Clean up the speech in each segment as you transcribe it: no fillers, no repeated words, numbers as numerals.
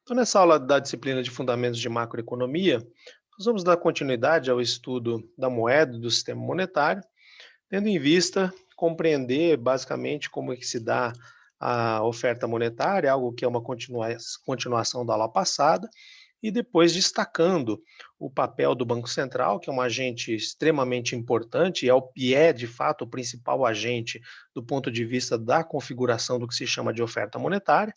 Então, nessa aula da disciplina de Fundamentos de Macroeconomia, nós vamos dar continuidade ao estudo da moeda e do sistema monetário, tendo em vista compreender basicamente como é que se dá a oferta monetária, algo que é uma continuação da aula passada, e depois destacando o papel do Banco Central, que é um agente extremamente importante e é de fato o principal agente do ponto de vista da configuração do que se chama de oferta monetária.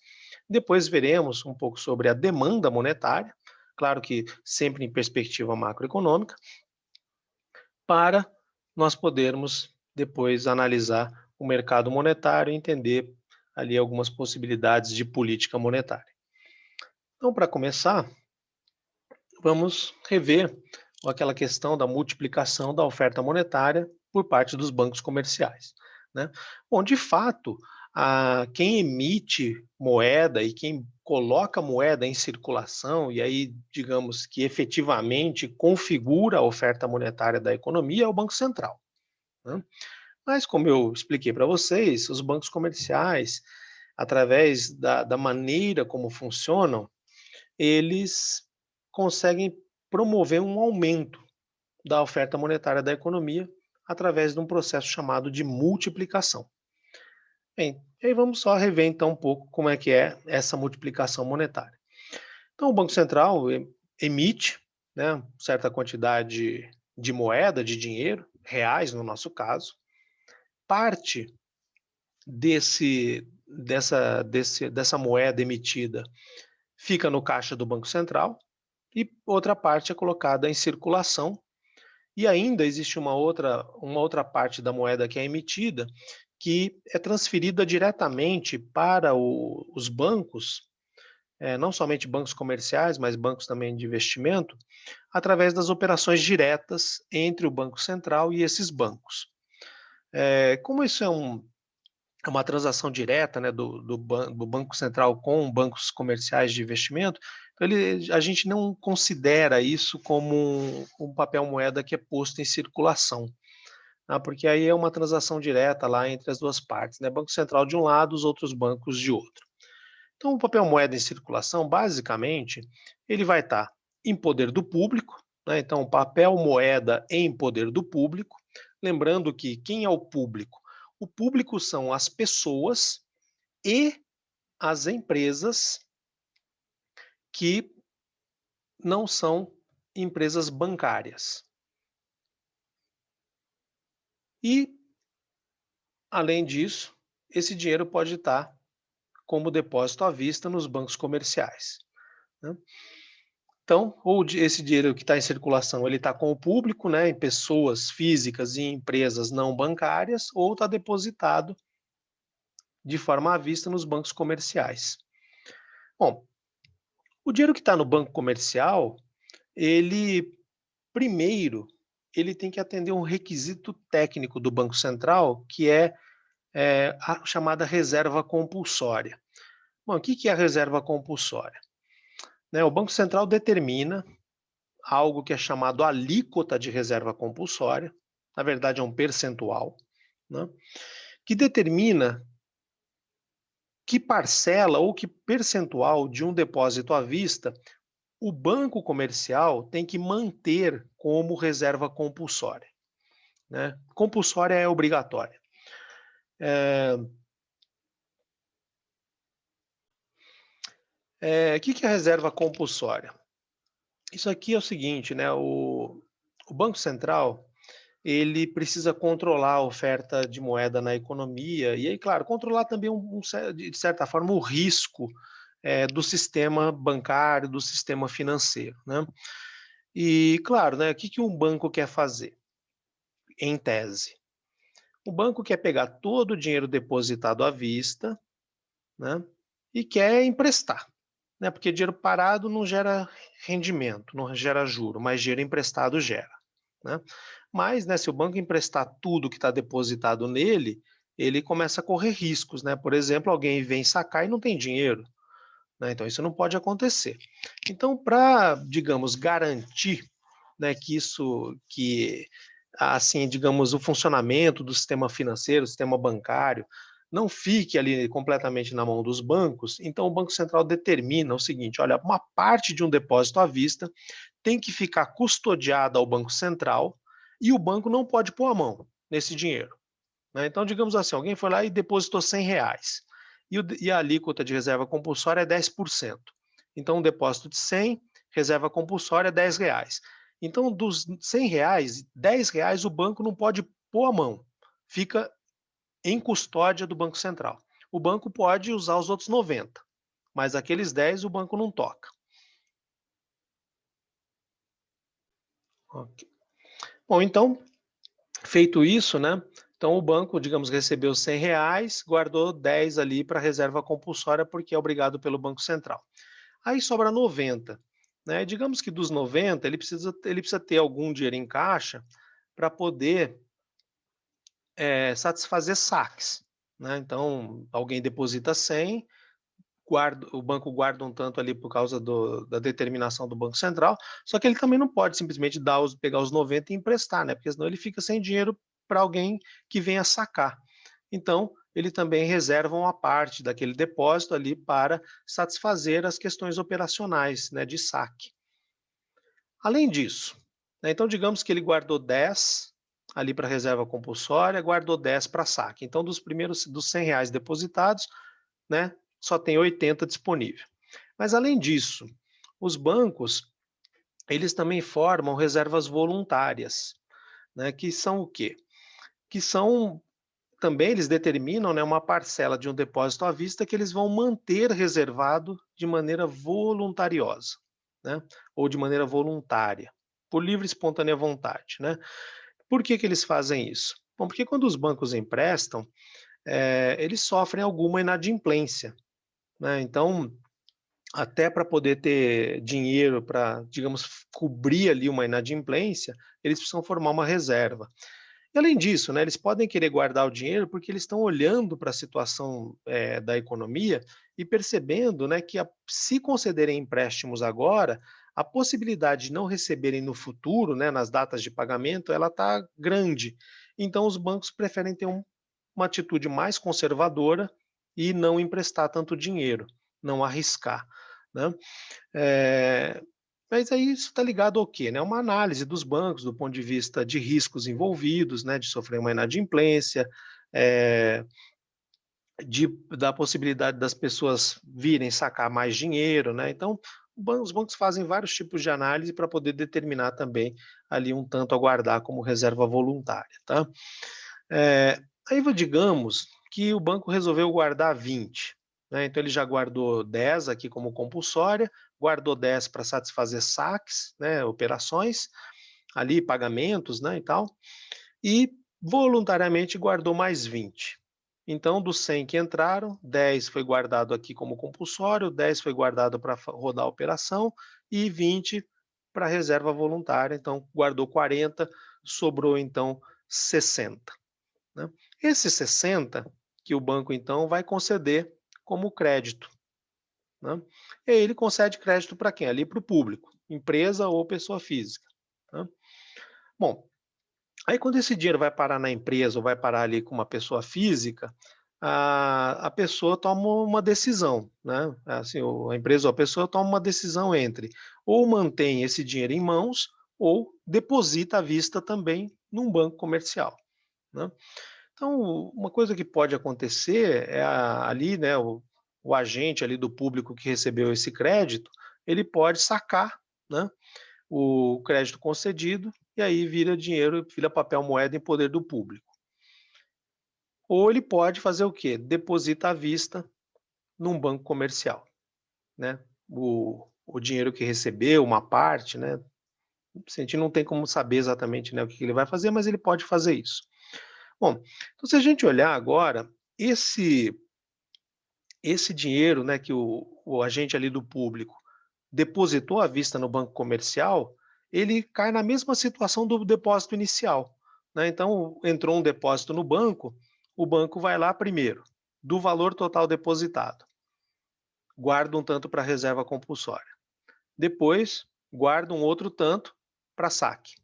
Depois veremos um pouco sobre a demanda monetária, claro que sempre em perspectiva macroeconômica, para nós podermos depois analisar o mercado monetário e entender ali algumas possibilidades de política monetária. Então, para começar, vamos rever aquela questão da multiplicação da oferta monetária por parte dos bancos comerciais, né? Bom, de fato, quem emite moeda e quem coloca moeda em circulação, e aí, digamos que efetivamente configura a oferta monetária da economia, é o Banco Central, né? Mas, como eu expliquei para vocês, os bancos comerciais, através da maneira como funcionam, eles conseguem promover um aumento da oferta monetária da economia através de um processo chamado de multiplicação. Bem, e aí vamos só rever então um pouco como é que é essa multiplicação monetária. Então o Banco Central emite, né, certa quantidade de moeda, de dinheiro, reais no nosso caso, parte dessa moeda emitida fica no caixa do Banco Central e outra parte é colocada em circulação. E ainda existe uma outra parte da moeda que é emitida, que é transferida diretamente para os bancos, não somente bancos comerciais, mas bancos também de investimento, através das operações diretas entre o Banco Central e esses bancos. Como isso é uma transação direta, né, do Banco Central com bancos comerciais de investimento, então a gente não considera isso como um papel moeda que é posto em circulação, tá? Porque aí é uma transação direta lá entre as duas partes, né? Banco Central de um lado, os outros bancos de outro. Então, o papel moeda em circulação, basicamente, ele vai estar em poder do público, né? Então, o papel moeda em poder do público. Lembrando que quem é o público? O público são as pessoas e as empresas que não são empresas bancárias. E, além disso, esse dinheiro pode estar como depósito à vista nos bancos comerciais, né? Então, esse dinheiro que está em circulação, ele está com o público, né, em pessoas físicas e empresas não bancárias, ou está depositado de forma à vista nos bancos comerciais. Bom, o dinheiro que está no banco comercial, ele, primeiro, ele tem que atender um requisito técnico do Banco Central, que é a chamada reserva compulsória. Bom, o que é a reserva compulsória? Né, o Banco Central determina algo que é chamado alíquota de reserva compulsória, na verdade é um percentual, né, que determina que parcela ou que percentual de um depósito à vista o banco comercial tem que manter como reserva compulsória, né? Compulsória é obrigatória. O que é reserva compulsória? Isso aqui é o seguinte, né? O Banco Central ele precisa controlar a oferta de moeda na economia e aí, claro, controlar também de certa forma o risco do sistema bancário, do sistema financeiro, né? E claro, né? O que um banco quer fazer? Em tese, o banco quer pegar todo o dinheiro depositado à vista, né? E quer emprestar, né? Porque dinheiro parado não gera rendimento, não gera juro, mas dinheiro emprestado gera, né? Mas, né, se o banco emprestar tudo que está depositado nele, ele começa a correr riscos, né? Por exemplo, alguém vem sacar e não tem dinheiro, né? Então isso não pode acontecer. Então, para, digamos, garantir, né, que assim, digamos, o funcionamento do sistema financeiro, do sistema bancário, não fique ali completamente na mão dos bancos, então o Banco Central determina o seguinte: olha, uma parte de um depósito à vista tem que ficar custodiada ao Banco Central e o banco não pode pôr a mão nesse dinheiro, né? Então, digamos assim, alguém foi lá e depositou R$ 100 e a alíquota de reserva compulsória é 10%. Então, um depósito de 100, reserva compulsória é R$ 10. Então, dos R$ 100, R$ 10 o banco não pode pôr a mão, fica em custódia do Banco Central. O banco pode usar os outros 90, mas aqueles 10 o banco não toca. Ok. Bom, então, feito isso, né? Então o banco, digamos, recebeu R$ 100, guardou 10 ali para reserva compulsória, porque é obrigado pelo Banco Central. Aí sobra 90, né? Digamos que dos 90, ele precisa ter algum dinheiro em caixa para poder satisfazer saques, né? Então, alguém deposita 100, o banco guarda um tanto ali por causa da determinação do Banco Central, só que ele também não pode simplesmente pegar os 90 e emprestar, né? Porque senão ele fica sem dinheiro para alguém que venha sacar. Então, ele também reserva uma parte daquele depósito ali para satisfazer as questões operacionais, né, de saque. Além disso, né, então digamos que ele guardou 10 ali para reserva compulsória, guardou 10 para saque. Então, dos R$ 100 depositados, né, só tem 80 disponível. Mas além disso, os bancos, eles também formam reservas voluntárias, né, que são o quê? Que são também eles determinam, né, uma parcela de um depósito à vista que eles vão manter reservado de maneira voluntariosa, né, ou de maneira voluntária, por livre e espontânea vontade, né? Por que que eles fazem isso? Bom, porque quando os bancos emprestam, eles sofrem alguma inadimplência, né? Então, até para poder ter dinheiro para, digamos, cobrir ali uma inadimplência, eles precisam formar uma reserva. E além disso, né, eles podem querer guardar o dinheiro porque eles estão olhando para a situação da economia e percebendo, né, que se concederem empréstimos agora, a possibilidade de não receberem no futuro, né, nas datas de pagamento, ela está grande. Então, os bancos preferem ter uma atitude mais conservadora e não emprestar tanto dinheiro, não arriscar, né? É, mas aí isso está ligado ao quê? Né? Uma análise dos bancos do ponto de vista de riscos envolvidos, né, de sofrer uma inadimplência, é, da possibilidade das pessoas virem sacar mais dinheiro, né? Então, os bancos fazem vários tipos de análise para poder determinar também ali um tanto a guardar como reserva voluntária, tá? É, aí digamos que o banco resolveu guardar 20, né? Então ele já guardou 10 aqui como compulsória, guardou 10 para satisfazer saques, né, operações, ali pagamentos, né, e tal, e voluntariamente guardou mais 20. Então, dos 100 que entraram, 10 foi guardado aqui como compulsório, 10 foi guardado para rodar a operação e 20 para reserva voluntária. Então, guardou 40, sobrou então 60. Né? Esses 60 que o banco então vai conceder como crédito. Né? E aí ele concede crédito para quem? Ali para o público, empresa ou pessoa física. Tá? Bom, aí quando esse dinheiro vai parar na empresa ou vai parar ali com uma pessoa física, a pessoa toma uma decisão, né? Assim, a empresa ou a pessoa toma uma decisão entre ou mantém esse dinheiro em mãos ou deposita à vista também num banco comercial. Né? Então, uma coisa que pode acontecer é ali, né, o agente ali do público que recebeu esse crédito, ele pode sacar, né, o crédito concedido e aí vira dinheiro, vira papel moeda em poder do público. Ou ele pode fazer o quê? Deposita à vista num banco comercial, né? O dinheiro que recebeu, uma parte, né? A gente não tem como saber exatamente, né, o que ele vai fazer, mas ele pode fazer isso. Bom, então se a gente olhar agora, esse dinheiro, né, que o agente ali do público depositou à vista no banco comercial, ele cai na mesma situação do depósito inicial, né? Então, entrou um depósito no banco, o banco vai lá primeiro, do valor total depositado, guarda um tanto para reserva compulsória. Depois, guarda um outro tanto para saque.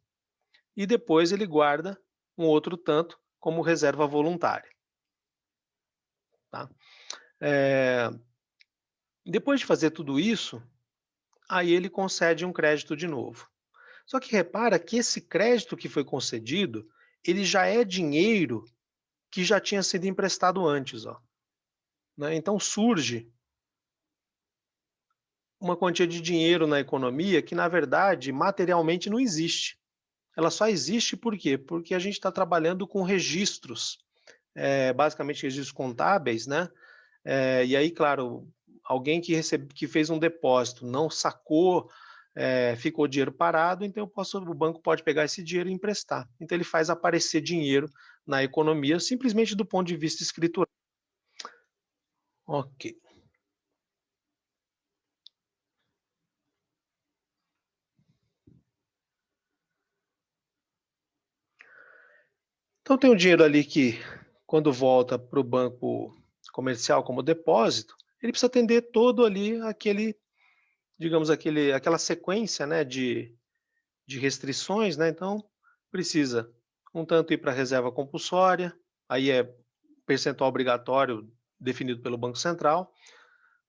E depois ele guarda um outro tanto como reserva voluntária. tá? É, depois de fazer tudo isso, aí ele concede um crédito de novo. Só que repara que esse crédito que foi concedido, ele já é dinheiro que já tinha sido emprestado antes, ó, né? Então surge uma quantia de dinheiro na economia que, na verdade, materialmente não existe. Ela só existe por quê? Porque a gente está trabalhando com registros, basicamente registros contábeis, né? E aí, claro, alguém que fez um depósito, não sacou, ficou dinheiro parado, então o banco pode pegar esse dinheiro e emprestar. Então ele faz aparecer dinheiro na economia, simplesmente do ponto de vista escritural. Ok. Então tem o dinheiro ali que, quando volta para o banco comercial como depósito, ele precisa atender todo ali aquele, digamos, aquela sequência, né, de restrições, né? Então precisa um tanto ir para a reserva compulsória, aí é percentual obrigatório definido pelo Banco Central.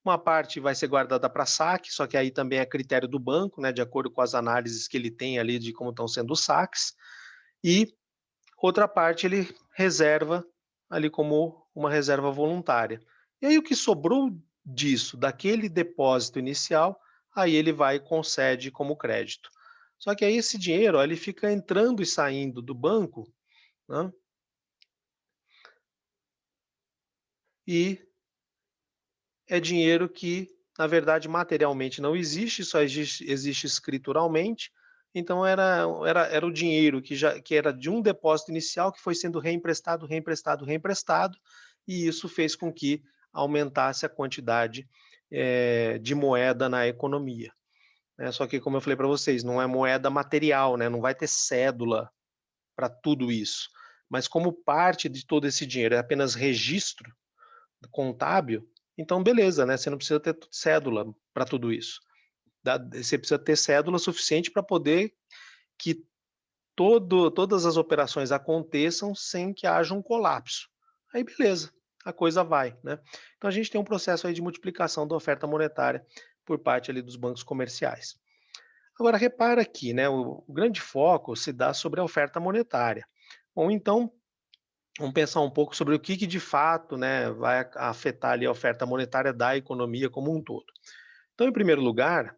Uma parte vai ser guardada para saque, só que aí também é critério do banco, né, de acordo com as análises que ele tem ali de como estão sendo os saques. E outra parte ele reserva ali como uma reserva voluntária. E aí o que sobrou disso, daquele depósito inicial, aí ele vai e concede como crédito. Só que aí esse dinheiro, ó, ele fica entrando e saindo do banco, né? E é dinheiro que, na verdade, materialmente não existe, só existe escrituralmente. Então era o dinheiro que era de um depósito inicial que foi sendo reemprestado, reemprestado, reemprestado, e isso fez com que aumentasse a quantidade de moeda na economia, né? Só que, como eu falei para vocês, não é moeda material, né? Não vai ter cédula para tudo isso. Mas como parte de todo esse dinheiro é apenas registro contábil, então beleza, né? Você não precisa ter cédula para tudo isso. Você precisa ter cédula suficiente para poder que todas as operações aconteçam sem que haja um colapso. Aí beleza, a coisa vai, né? Então a gente tem um processo aí de multiplicação da oferta monetária por parte ali dos bancos comerciais. Agora repara aqui, né? O grande foco se dá sobre a oferta monetária. Bom, então vamos pensar um pouco sobre o que de fato, né, vai afetar ali a oferta monetária da economia como um todo. Então, em primeiro lugar,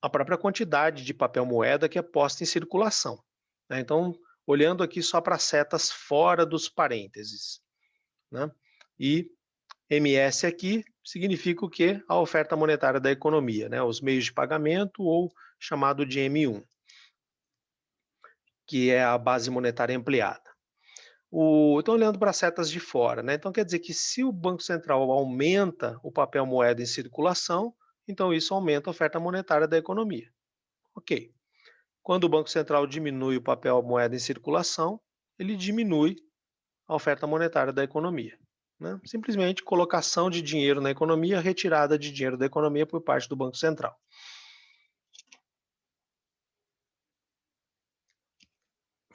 a própria quantidade de papel moeda que é posta em circulação, né? Então, olhando aqui só para setas fora dos parênteses, né? E MS aqui significa o quê? A oferta monetária da economia, né? Os meios de pagamento ou chamado de M1, que é a base monetária ampliada. Então, olhando para as setas de fora, né? Então, quer dizer que se o Banco Central aumenta o papel moeda em circulação, então isso aumenta a oferta monetária da economia. Ok. Quando o Banco Central diminui o papel moeda em circulação, ele diminui a oferta monetária da economia, né? Simplesmente colocação de dinheiro na economia, retirada de dinheiro da economia por parte do Banco Central.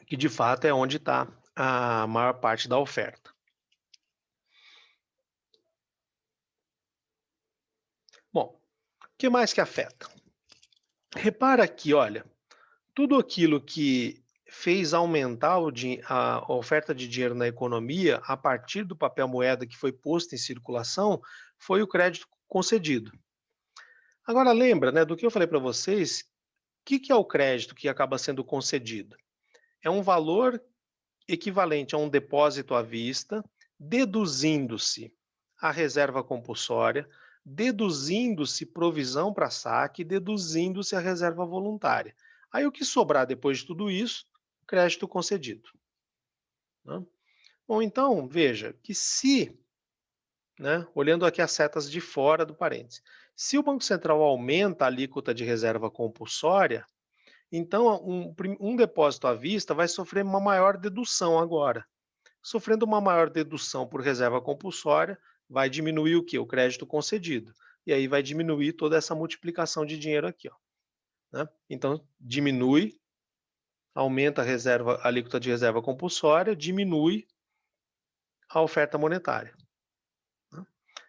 Que de fato é onde está a maior parte da oferta. Bom, o que mais que afeta? Repara aqui, olha, tudo aquilo que fez aumentar a oferta de dinheiro na economia a partir do papel moeda que foi posto em circulação foi o crédito concedido. Agora lembra, né, do que eu falei para vocês, o que é o crédito que acaba sendo concedido? É um valor equivalente a um depósito à vista, deduzindo-se a reserva compulsória, deduzindo-se provisão para saque, deduzindo-se a reserva voluntária. Aí o que sobrar depois de tudo isso, crédito concedido, né? Bom, então veja que se, né, olhando aqui as setas de fora do parênteses, se o Banco Central aumenta a alíquota de reserva compulsória, então um depósito à vista vai sofrer uma maior dedução agora. Sofrendo uma maior dedução por reserva compulsória, vai diminuir o quê? O crédito concedido. E aí vai diminuir toda essa multiplicação de dinheiro aqui, ó, né? Então, diminui, aumenta a alíquota de reserva compulsória, diminui a oferta monetária,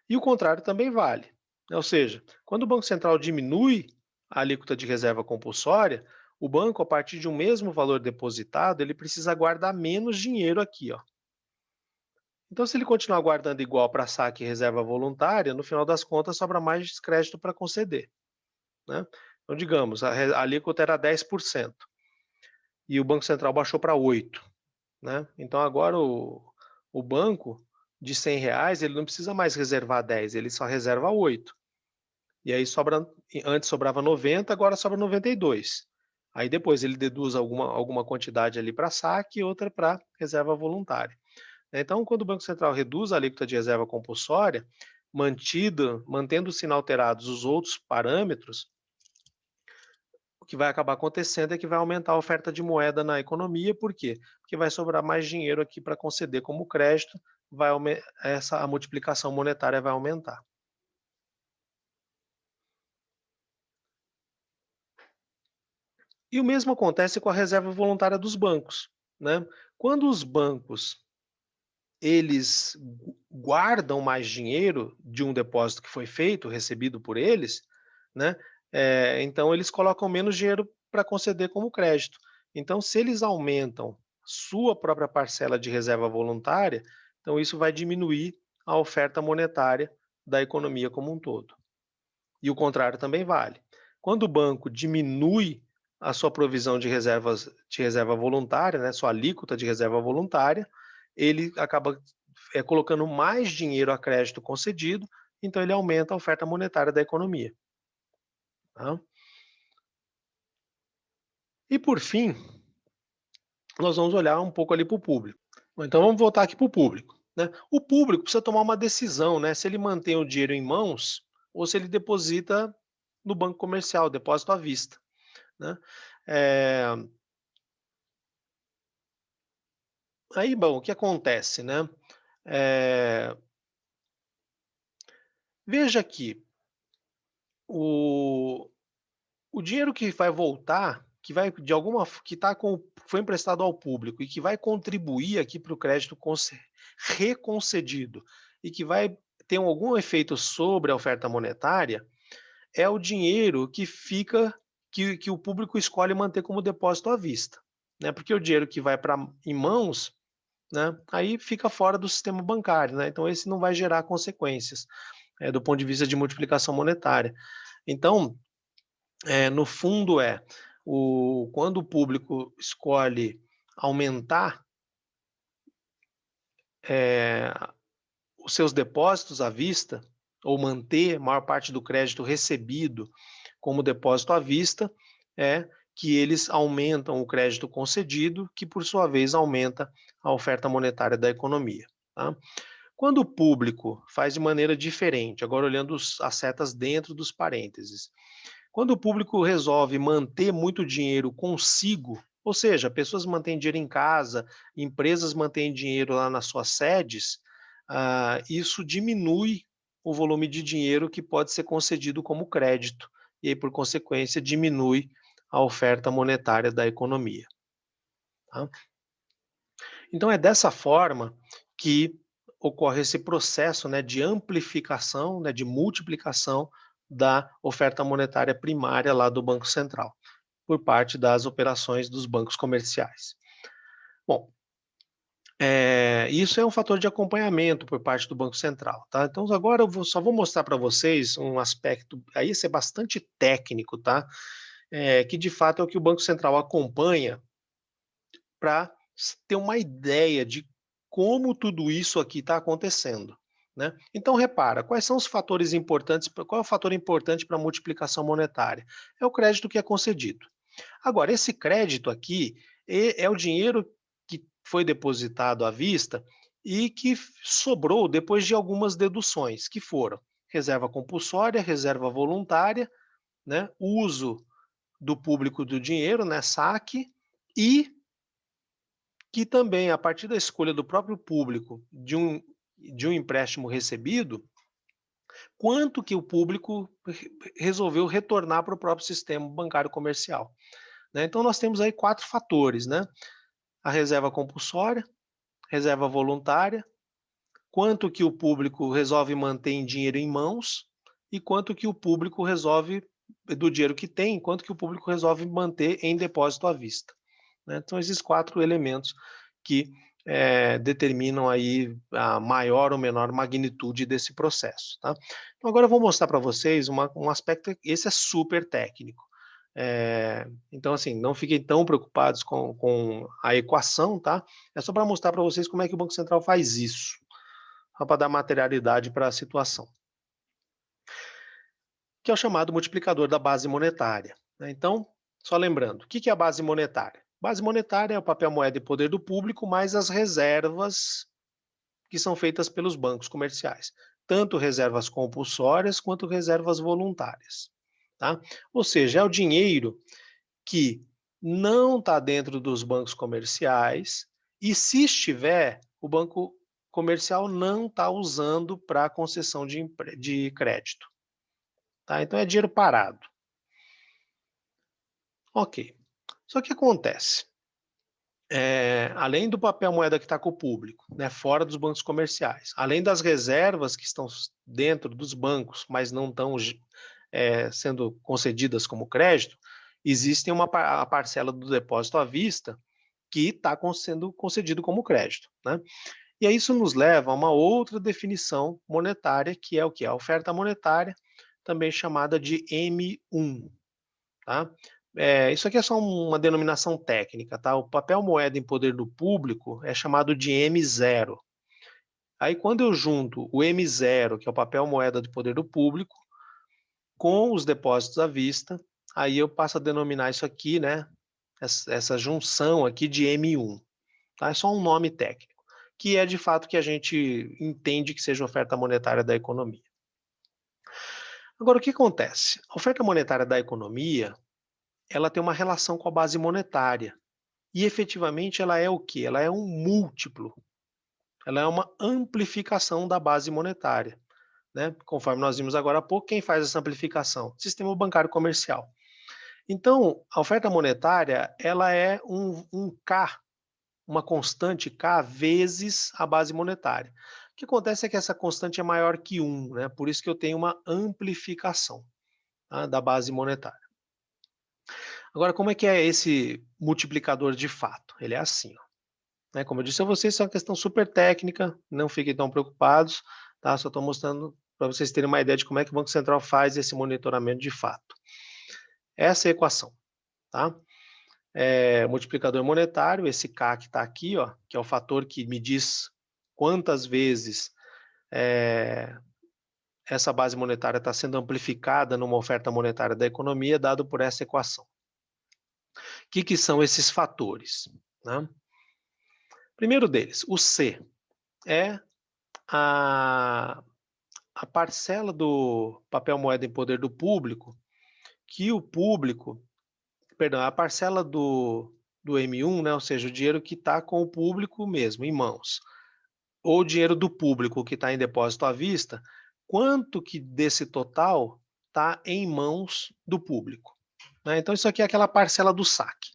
E o contrário também vale. Ou seja, quando o Banco Central diminui a alíquota de reserva compulsória, o banco, a partir de um mesmo valor depositado, ele precisa guardar menos dinheiro aqui, ó. Então, se ele continuar guardando igual para saque e reserva voluntária, no final das contas sobra mais crédito para conceder, né? Então, digamos, a alíquota era 10% e o Banco Central baixou para 8%, né? Então, agora o banco, de R$ 100, ele não precisa mais reservar 10, ele só reserva 8. E aí sobra, antes sobrava 90, agora sobra 92. Aí depois ele deduz alguma quantidade ali para saque e outra para reserva voluntária. Então, quando o Banco Central reduz a alíquota de reserva compulsória, mantendo-se inalterados os outros parâmetros, o que vai acabar acontecendo é que vai aumentar a oferta de moeda na economia. Por quê? Porque vai sobrar mais dinheiro aqui para conceder como crédito, a multiplicação monetária vai aumentar. E o mesmo acontece com a reserva voluntária dos bancos, né? Quando os bancos eles guardam mais dinheiro de um depósito que foi feito, recebido por eles, né? Então eles colocam menos dinheiro para conceder como crédito. Então, se eles aumentam sua própria parcela de reserva voluntária, então isso vai diminuir a oferta monetária da economia como um todo. E o contrário também vale. Quando o banco diminui a sua provisão de reserva voluntária, né, sua alíquota de reserva voluntária, ele acaba colocando mais dinheiro a crédito concedido, então ele aumenta a oferta monetária da economia. Tá? E por fim, nós vamos olhar um pouco ali para o público. Então vamos voltar aqui para o público. Né? O público precisa tomar uma decisão, né? Se ele mantém o dinheiro em mãos ou se ele deposita no banco comercial, depósito à vista. Né? É, Aí, bom, o que acontece, né? É, Veja aqui, o, o dinheiro que vai voltar, que vai de alguma que tá foi emprestado ao público e que vai contribuir aqui para o crédito reconcedido e que vai ter algum efeito sobre a oferta monetária, é o dinheiro que fica que o público escolhe manter como depósito à vista, né? Porque o dinheiro que vai para em mãos, né, aí fica fora do sistema bancário, né? Então esse não vai gerar consequências do ponto de vista de multiplicação monetária. Então, no fundo quando o público escolhe aumentar é, os seus depósitos à vista ou manter a maior parte do crédito recebido como depósito à vista, é que eles aumentam o crédito concedido, que por sua vez aumenta a oferta monetária da economia. Tá? Quando o público faz de maneira diferente, agora olhando as setas dentro dos parênteses, quando o público resolve manter muito dinheiro consigo, ou seja, pessoas mantêm dinheiro em casa, empresas mantêm dinheiro lá nas suas sedes, isso diminui o volume de dinheiro que pode ser concedido como crédito, e aí, por consequência, diminui a oferta monetária da economia. Tá? Então, é dessa forma que ocorre esse processo, né, de amplificação, né, de multiplicação da oferta monetária primária lá do Banco Central, por parte das operações dos bancos comerciais. Bom, isso é um fator de acompanhamento por parte do Banco Central, tá? Então agora só vou mostrar para vocês um aspecto, aí esse é bastante técnico, tá? Que de fato é o que o Banco Central acompanha para ter uma ideia de como tudo isso aqui está acontecendo. Né? Então, repara, quais são os fatores importantes, qual é o fator importante para a multiplicação monetária? É o crédito que é concedido. Agora, esse crédito aqui é o dinheiro que foi depositado à vista e que sobrou depois de algumas deduções, que foram reserva compulsória, reserva voluntária, né, uso do público do dinheiro, né, saque, e que também, a partir da escolha do próprio público de um empréstimo recebido, quanto que o público resolveu retornar para o próprio sistema bancário comercial. Né? Então, nós temos aí 4 fatores, né? A reserva compulsória, reserva voluntária, quanto que o público resolve manter em dinheiro em mãos e quanto que o público resolve, do dinheiro que tem, quanto que o público resolve manter em depósito à vista, né? Então, esses 4 elementos que determinam aí a maior ou menor magnitude desse processo, tá? Então, agora eu vou mostrar para vocês um aspecto, esse é super técnico. Então, assim, não fiquem tão preocupados com a equação, tá? É só para mostrar para vocês como é que o Banco Central faz isso, só para dar materialidade para a situação, que é o chamado multiplicador da base monetária, né? Então, só lembrando, o que é a base monetária? Base monetária é o papel moeda e poder do público, mais as reservas que são feitas pelos bancos comerciais, tanto reservas compulsórias quanto reservas voluntárias, tá? Ou seja, é o dinheiro que não está dentro dos bancos comerciais e, se estiver, o banco comercial não está usando para concessão de crédito, tá? Então é dinheiro parado. Ok. Só que acontece, além do papel moeda que está com o público, né, fora dos bancos comerciais, além das reservas que estão dentro dos bancos, mas não estão sendo concedidas como crédito, existem a parcela do depósito à vista que está sendo concedido como crédito, né? E aí isso nos leva a uma outra definição monetária, que é o que? A oferta monetária, também chamada de M1, tá? Isso aqui é só uma denominação técnica, tá? O papel moeda em poder do público é chamado de M0. Aí quando eu junto o M0, que é o papel moeda de poder do público, com os depósitos à vista, aí eu passo a denominar isso aqui, né? Essa junção aqui de M1, tá? É só um nome técnico, que é de fato que a gente entende que seja oferta monetária da economia. Agora, o que acontece? A oferta monetária da economia, ela tem uma relação com a base monetária. E efetivamente ela é o quê? Ela é um múltiplo. Ela é uma amplificação da base monetária, né? Conforme nós vimos agora há pouco, quem faz essa amplificação? Sistema bancário comercial. Então, a oferta monetária, ela é um K, uma constante K vezes a base monetária. O que acontece é que essa constante é maior que 1, né? Por isso que eu tenho uma amplificação, tá, da base monetária. Agora, como é que é esse multiplicador de fato? Ele é assim, ó, né? Como eu disse a vocês, isso é uma questão super técnica, não fiquem tão preocupados, tá? Só estou mostrando para vocês terem uma ideia de como é que o Banco Central faz esse monitoramento de fato. Essa é a equação, tá? Multiplicador monetário, esse K que está aqui, ó, que é o fator que me diz quantas vezes essa base monetária está sendo amplificada numa oferta monetária da economia, dado por essa equação. O que são esses fatores, né? Primeiro deles, o C, é a parcela do papel moeda em poder do público, que o público, perdão, a parcela do M1, né, ou seja, o dinheiro que está com o público mesmo, em mãos, ou o dinheiro do público que está em depósito à vista, quanto que desse total está em mãos do público, né? Então isso aqui é aquela parcela do saque,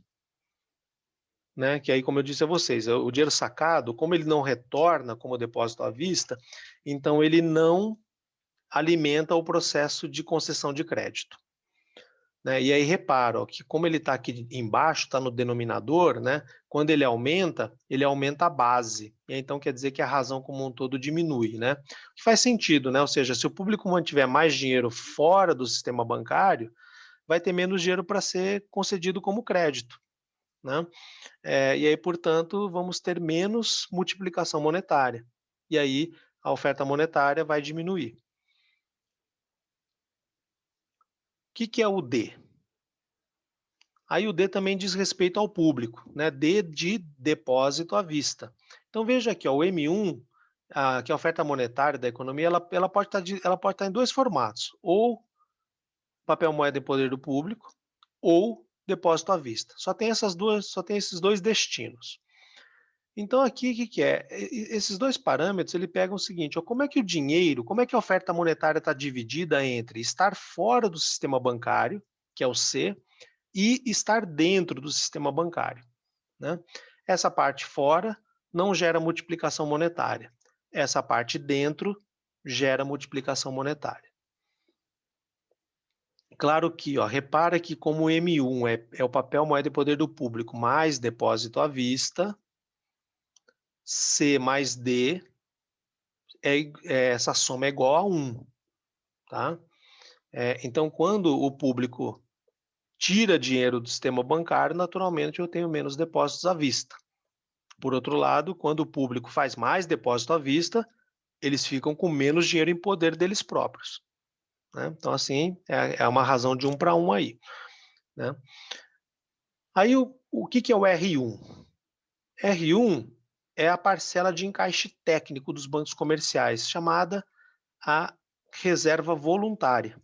né? Que aí, como eu disse a vocês, o dinheiro sacado, como ele não retorna como depósito à vista, então ele não alimenta o processo de concessão de crédito, né? E aí repara, ó, que como ele está aqui embaixo, está no denominador, né? Quando ele aumenta a base. E aí, então quer dizer que a razão como um todo diminui, né? O que faz sentido, né? Ou seja, se o público mantiver mais dinheiro fora do sistema bancário, vai ter menos dinheiro para ser concedido como crédito, né? E aí, portanto, vamos ter menos multiplicação monetária. E aí a oferta monetária vai diminuir. O que é o D? Aí o D também diz respeito ao público, né? D de depósito à vista. Então veja aqui, ó, o M1, que é a oferta monetária da economia, ela pode estar em dois formatos, ou papel moeda em poder do público, ou depósito à vista. Só tem esses dois destinos. Então aqui o que é? Esses dois parâmetros ele pegam o seguinte, ó, como é que o dinheiro, como é que a oferta monetária está dividida entre estar fora do sistema bancário, que é o C, e estar dentro do sistema bancário, né? Essa parte fora não gera multiplicação monetária. essa parte dentro gera multiplicação monetária. Claro que, ó, repara que como o M1 é o papel, moeda e poder do público mais depósito à vista, C mais D, essa soma é igual a 1, tá? Então, quando o público tira dinheiro do sistema bancário, naturalmente eu tenho menos depósitos à vista. Por outro lado, quando o público faz mais depósito à vista, eles ficam com menos dinheiro em poder deles próprios, né? Então, assim, é uma razão de 1 para 1 aí, né? Aí, o que é o R1? R1 é a parcela de encaixe técnico dos bancos comerciais, chamada a reserva voluntária,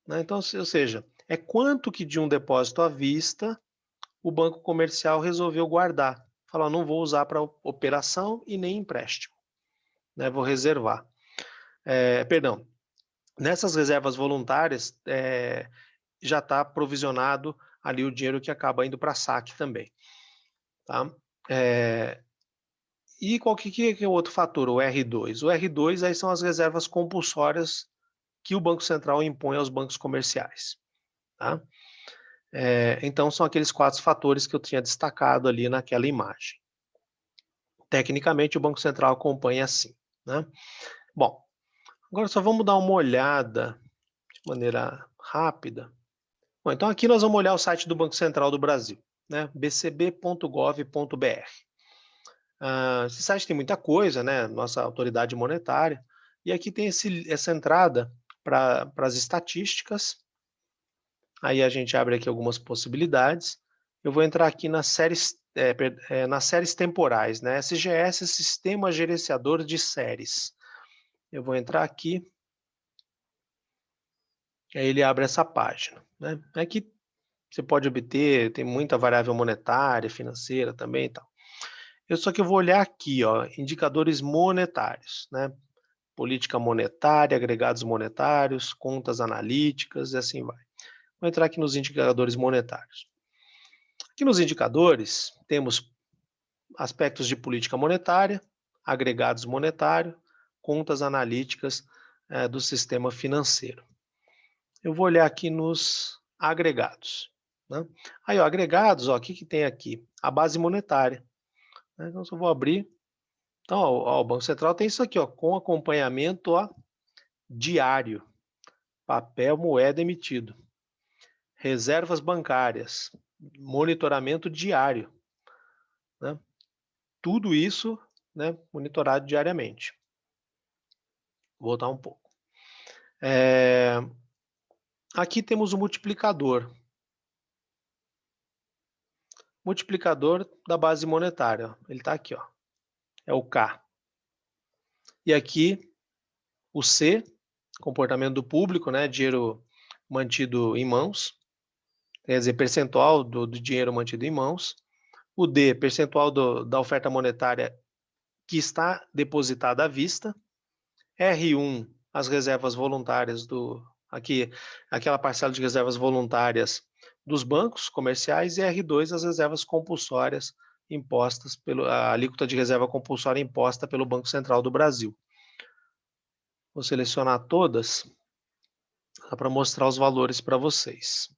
né? Então, ou seja, é quanto que de um depósito à vista o banco comercial resolveu guardar. Falou, não vou usar para operação e nem empréstimo, né? Vou reservar. Perdão, nessas reservas voluntárias já está provisionado ali o dinheiro que acaba indo para saque também, tá? E qual que é o outro fator, o R2? O R2 aí são as reservas compulsórias que o Banco Central impõe aos bancos comerciais, tá? Então, são aqueles 4 fatores que eu tinha destacado ali naquela imagem. Tecnicamente, o Banco Central acompanha assim, né? Bom, agora só vamos dar uma olhada de maneira rápida. Bom, então aqui nós vamos olhar o site do Banco Central do Brasil, né? bcb.gov.br. Esse site tem muita coisa, né? Nossa autoridade monetária. E aqui tem essa entrada para as estatísticas. Aí a gente abre aqui algumas possibilidades. Eu vou entrar aqui nas séries temporais, né? SGS, Sistema Gerenciador de Séries. Eu vou entrar aqui. Aí ele abre essa página, né? Aqui você pode obter, tem muita variável monetária, financeira também e tal. Só que eu vou olhar aqui, ó, indicadores monetários, né? Política monetária, agregados monetários, contas analíticas e assim vai. Vou entrar aqui nos indicadores monetários. Aqui nos indicadores, temos aspectos de política monetária, agregados monetários, contas analíticas do sistema financeiro. Eu vou olhar aqui nos agregados, né? Aí, ó, agregados, ó, o que tem aqui? A base monetária, né? Então, eu vou abrir. Então, ó, o Banco Central tem isso aqui, ó, com acompanhamento diário, papel, moeda emitido, reservas bancárias, monitoramento diário, né? Tudo isso, né, monitorado diariamente. Vou voltar um pouco. Aqui temos o multiplicador. Multiplicador da base monetária, ó. Ele está aqui, ó. É o K. E aqui o C, comportamento do público, né, dinheiro mantido em mãos, quer dizer, percentual do dinheiro mantido em mãos. O D, percentual da oferta monetária que está depositada à vista. R1, as reservas voluntárias aquela parcela de reservas voluntárias dos bancos comerciais, e R2, as reservas compulsórias impostas a alíquota de reserva compulsória imposta pelo Banco Central do Brasil. Vou selecionar todas para mostrar os valores para vocês.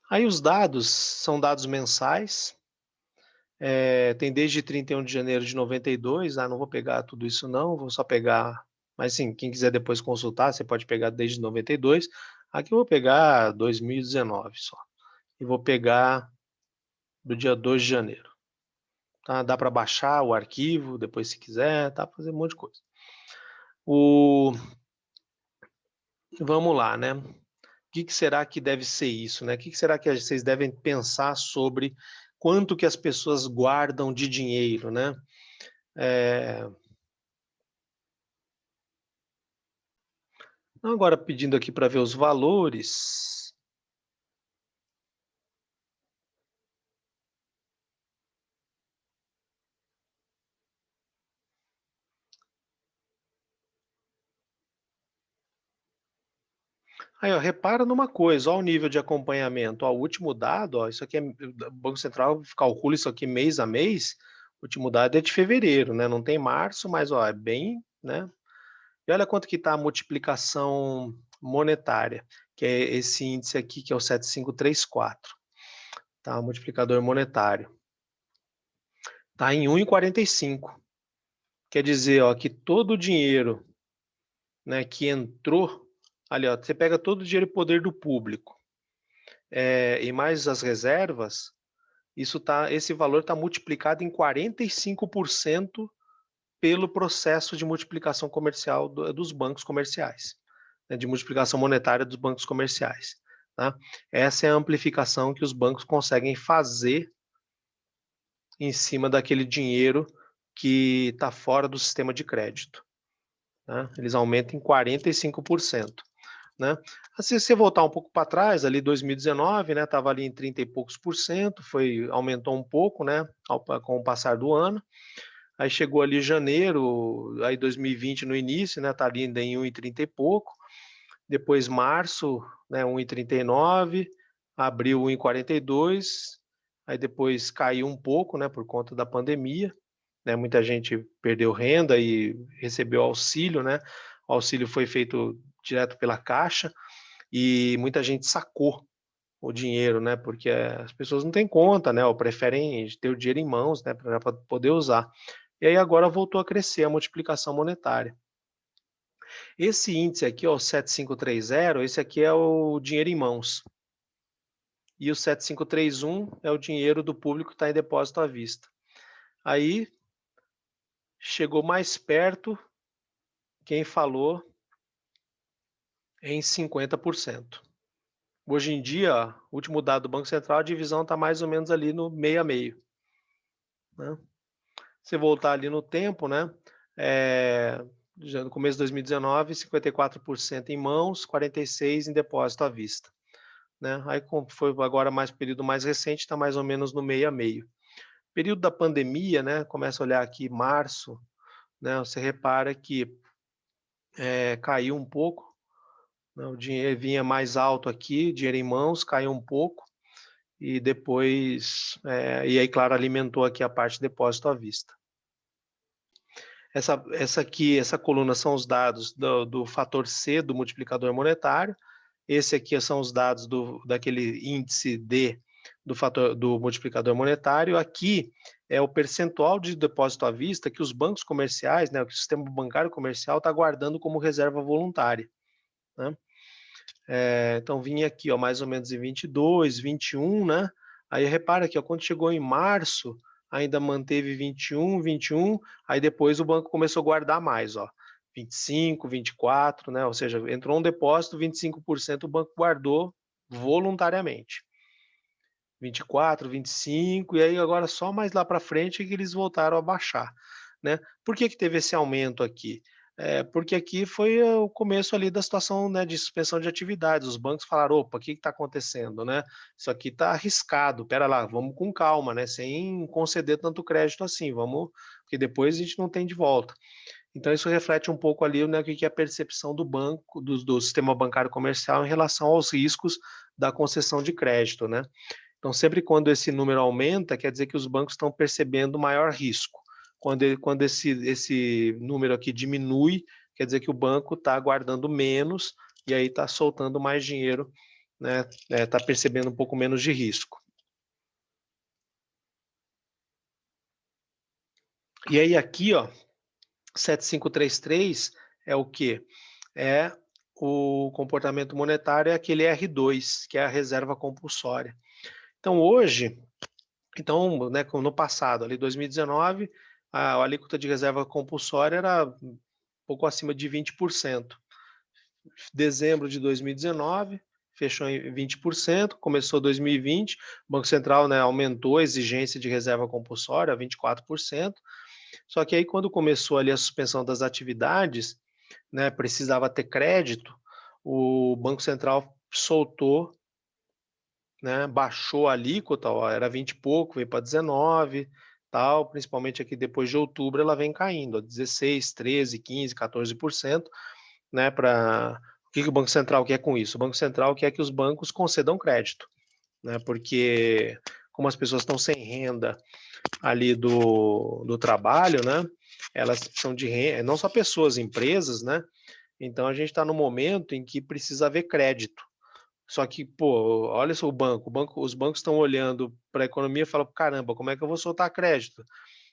Aí os dados são dados mensais, tem desde 31 de janeiro de 92, não vou pegar tudo isso não, vou só pegar, mas sim, quem quiser depois consultar, você pode pegar desde 92, aqui eu vou pegar 2019 só, e vou pegar do dia 2 de janeiro, tá? Dá para baixar o arquivo depois se quiser, tá? Fazer um monte de coisa. Vamos lá, né? O que será que deve ser isso, né? O que será que vocês devem pensar sobre quanto que as pessoas guardam de dinheiro, né? Agora pedindo aqui para ver os valores. Aí, ó, repara numa coisa, ó, o nível de acompanhamento, ó, o último dado, ó, isso aqui o Banco Central calcula isso aqui mês a mês, o último dado é de fevereiro, né? Não tem março, mas ó, é bem, né? E olha quanto que está a multiplicação monetária, que é esse índice aqui, que é o 7534, tá? O multiplicador monetário. Está em 1,45. Quer dizer, ó, que todo o dinheiro, né, que entrou, ali, ó, você pega todo o dinheiro e poder do público, e mais as reservas, esse valor está multiplicado em 45% pelo processo de multiplicação comercial dos bancos comerciais, né, de multiplicação monetária dos bancos comerciais. Tá? Essa é a amplificação que os bancos conseguem fazer em cima daquele dinheiro que está fora do sistema de crédito. Né? Eles aumentam em 45%. Né? Se você voltar um pouco para trás, ali 2019, né, estava ali em 30 e poucos por cento, aumentou um pouco, né, com o passar do ano. Aí chegou ali janeiro, aí 2020 no início, né, tá ali ainda em 1,30 e pouco. Depois março, né, 1,39, abril 1,42, aí depois caiu um pouco, né, por conta da pandemia, né, muita gente perdeu renda e recebeu auxílio, né, o auxílio foi feito direto pela Caixa e muita gente sacou o dinheiro, né, porque as pessoas não têm conta, né, ou preferem ter o dinheiro em mãos, né, para poder usar. E aí agora voltou a crescer a multiplicação monetária. Esse índice aqui, ó, o 7530, esse aqui é o dinheiro em mãos. E o 7531 é o dinheiro do público que está em depósito à vista. Aí chegou mais perto, quem falou em 50%. Hoje em dia, o último dado do Banco Central, a divisão está mais ou menos ali no meio a meio. Né? Se voltar ali no tempo, né? Já no começo de 2019, 54% em mãos, 46% em depósito à vista. Né? Aí, como foi agora mais período mais recente, está mais ou menos no meio a meio. Período da pandemia, né? Começa a olhar aqui março, né? Você repara que caiu um pouco, né? O dinheiro vinha mais alto aqui, dinheiro em mãos, caiu um pouco e depois, e aí, claro, alimentou aqui a parte de depósito à vista. Essa coluna são os dados do fator C do multiplicador monetário. Esse aqui são os dados daquele índice D do multiplicador monetário. Aqui é o percentual de depósito à vista que os bancos comerciais, né, que o sistema bancário comercial está guardando como reserva voluntária. Né? Então vinha aqui, ó, mais ou menos em 22, 21, né? Aí repara aqui, ó, quando chegou em março, ainda manteve 21, 21, aí depois o banco começou a guardar mais, ó, 25, 24, né? Ou seja, entrou um depósito, 25% o banco guardou voluntariamente. 24, 25, e aí agora só mais lá para frente que eles voltaram a baixar, né? Por que teve esse aumento aqui? Porque aqui foi o começo ali da situação, né, de suspensão de atividades. Os bancos falaram, opa, o que está acontecendo, né? Isso aqui está arriscado, pera lá, vamos com calma, né? Sem conceder tanto crédito assim, vamos, porque depois a gente não tem de volta. Então isso reflete um pouco ali, né, o que é a percepção do banco, do sistema bancário comercial em relação aos riscos da concessão de crédito, né? Então, sempre quando esse número aumenta, quer dizer que os bancos estão percebendo maior risco. Quando esse número aqui diminui, quer dizer que o banco está guardando menos e aí está soltando mais dinheiro, né? Está percebendo um pouco menos de risco. E aí aqui, ó, 7533 é o quê? É o comportamento monetário, é aquele R2, que é a reserva compulsória. Então, hoje, né, no passado, ali 2019, a alíquota de reserva compulsória era um pouco acima de 20%. Dezembro de 2019, fechou em 20%, começou 2020, o Banco Central, né, aumentou a exigência de reserva compulsória a 24%, só que aí quando começou ali a suspensão das atividades, né, precisava ter crédito, o Banco Central soltou, né, baixou a alíquota, ó, era 20 e pouco, veio para 19, tal, principalmente aqui depois de outubro ela vem caindo, ó, 16, 13, 15, 14%, né, que o Banco Central quer com isso? O Banco Central quer que os bancos concedam crédito, né? Porque como as pessoas estão sem renda ali do trabalho, né? Elas são de renda, não só pessoas, empresas, né? Então a gente está no momento em que precisa haver crédito. Só que, pô, olha só os bancos estão olhando para a economia e falam, caramba, como é que eu vou soltar crédito?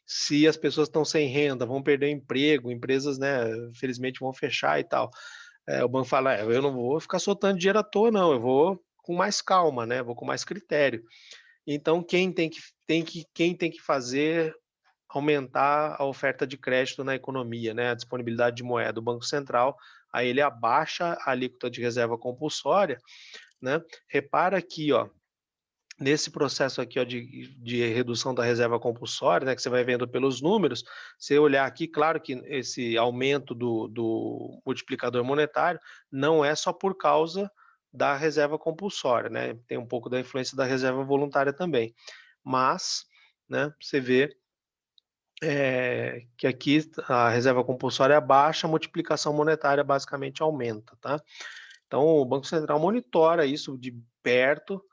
Se as pessoas estão sem renda, vão perder emprego, empresas, né, infelizmente vão fechar e tal. O banco fala, eu não vou ficar soltando dinheiro à toa, não, eu vou com mais calma, né, vou com mais critério. Então, quem tem que fazer aumentar a oferta de crédito na economia, né, a disponibilidade de moeda do Banco Central, aí ele abaixa a alíquota de reserva compulsória, né? Repara aqui, ó, nesse processo aqui, ó, de redução da reserva compulsória, né, que você vai vendo pelos números, você olhar aqui, claro que esse aumento do multiplicador monetário não é só por causa da reserva compulsória, né? Tem um pouco da influência da reserva voluntária também, mas, né, você vê que aqui a reserva compulsória baixa, a multiplicação monetária basicamente aumenta, tá? Então, o Banco Central monitora isso de perto,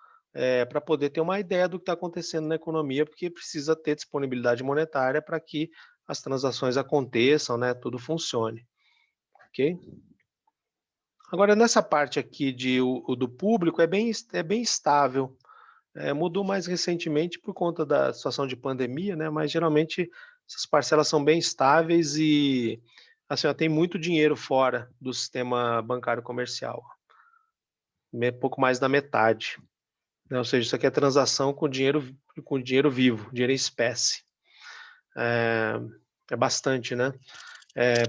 para poder ter uma ideia do que está acontecendo na economia, porque precisa ter disponibilidade monetária para que as transações aconteçam, né, tudo funcione, ok? Agora, nessa parte aqui do público, é bem estável. Mudou mais recentemente por conta da situação de pandemia, né, mas geralmente essas parcelas são bem estáveis e, assim, ó, tem muito dinheiro fora do sistema bancário comercial, pouco mais da metade, né, ou seja, isso aqui é transação com dinheiro vivo, dinheiro em espécie. É bastante, né?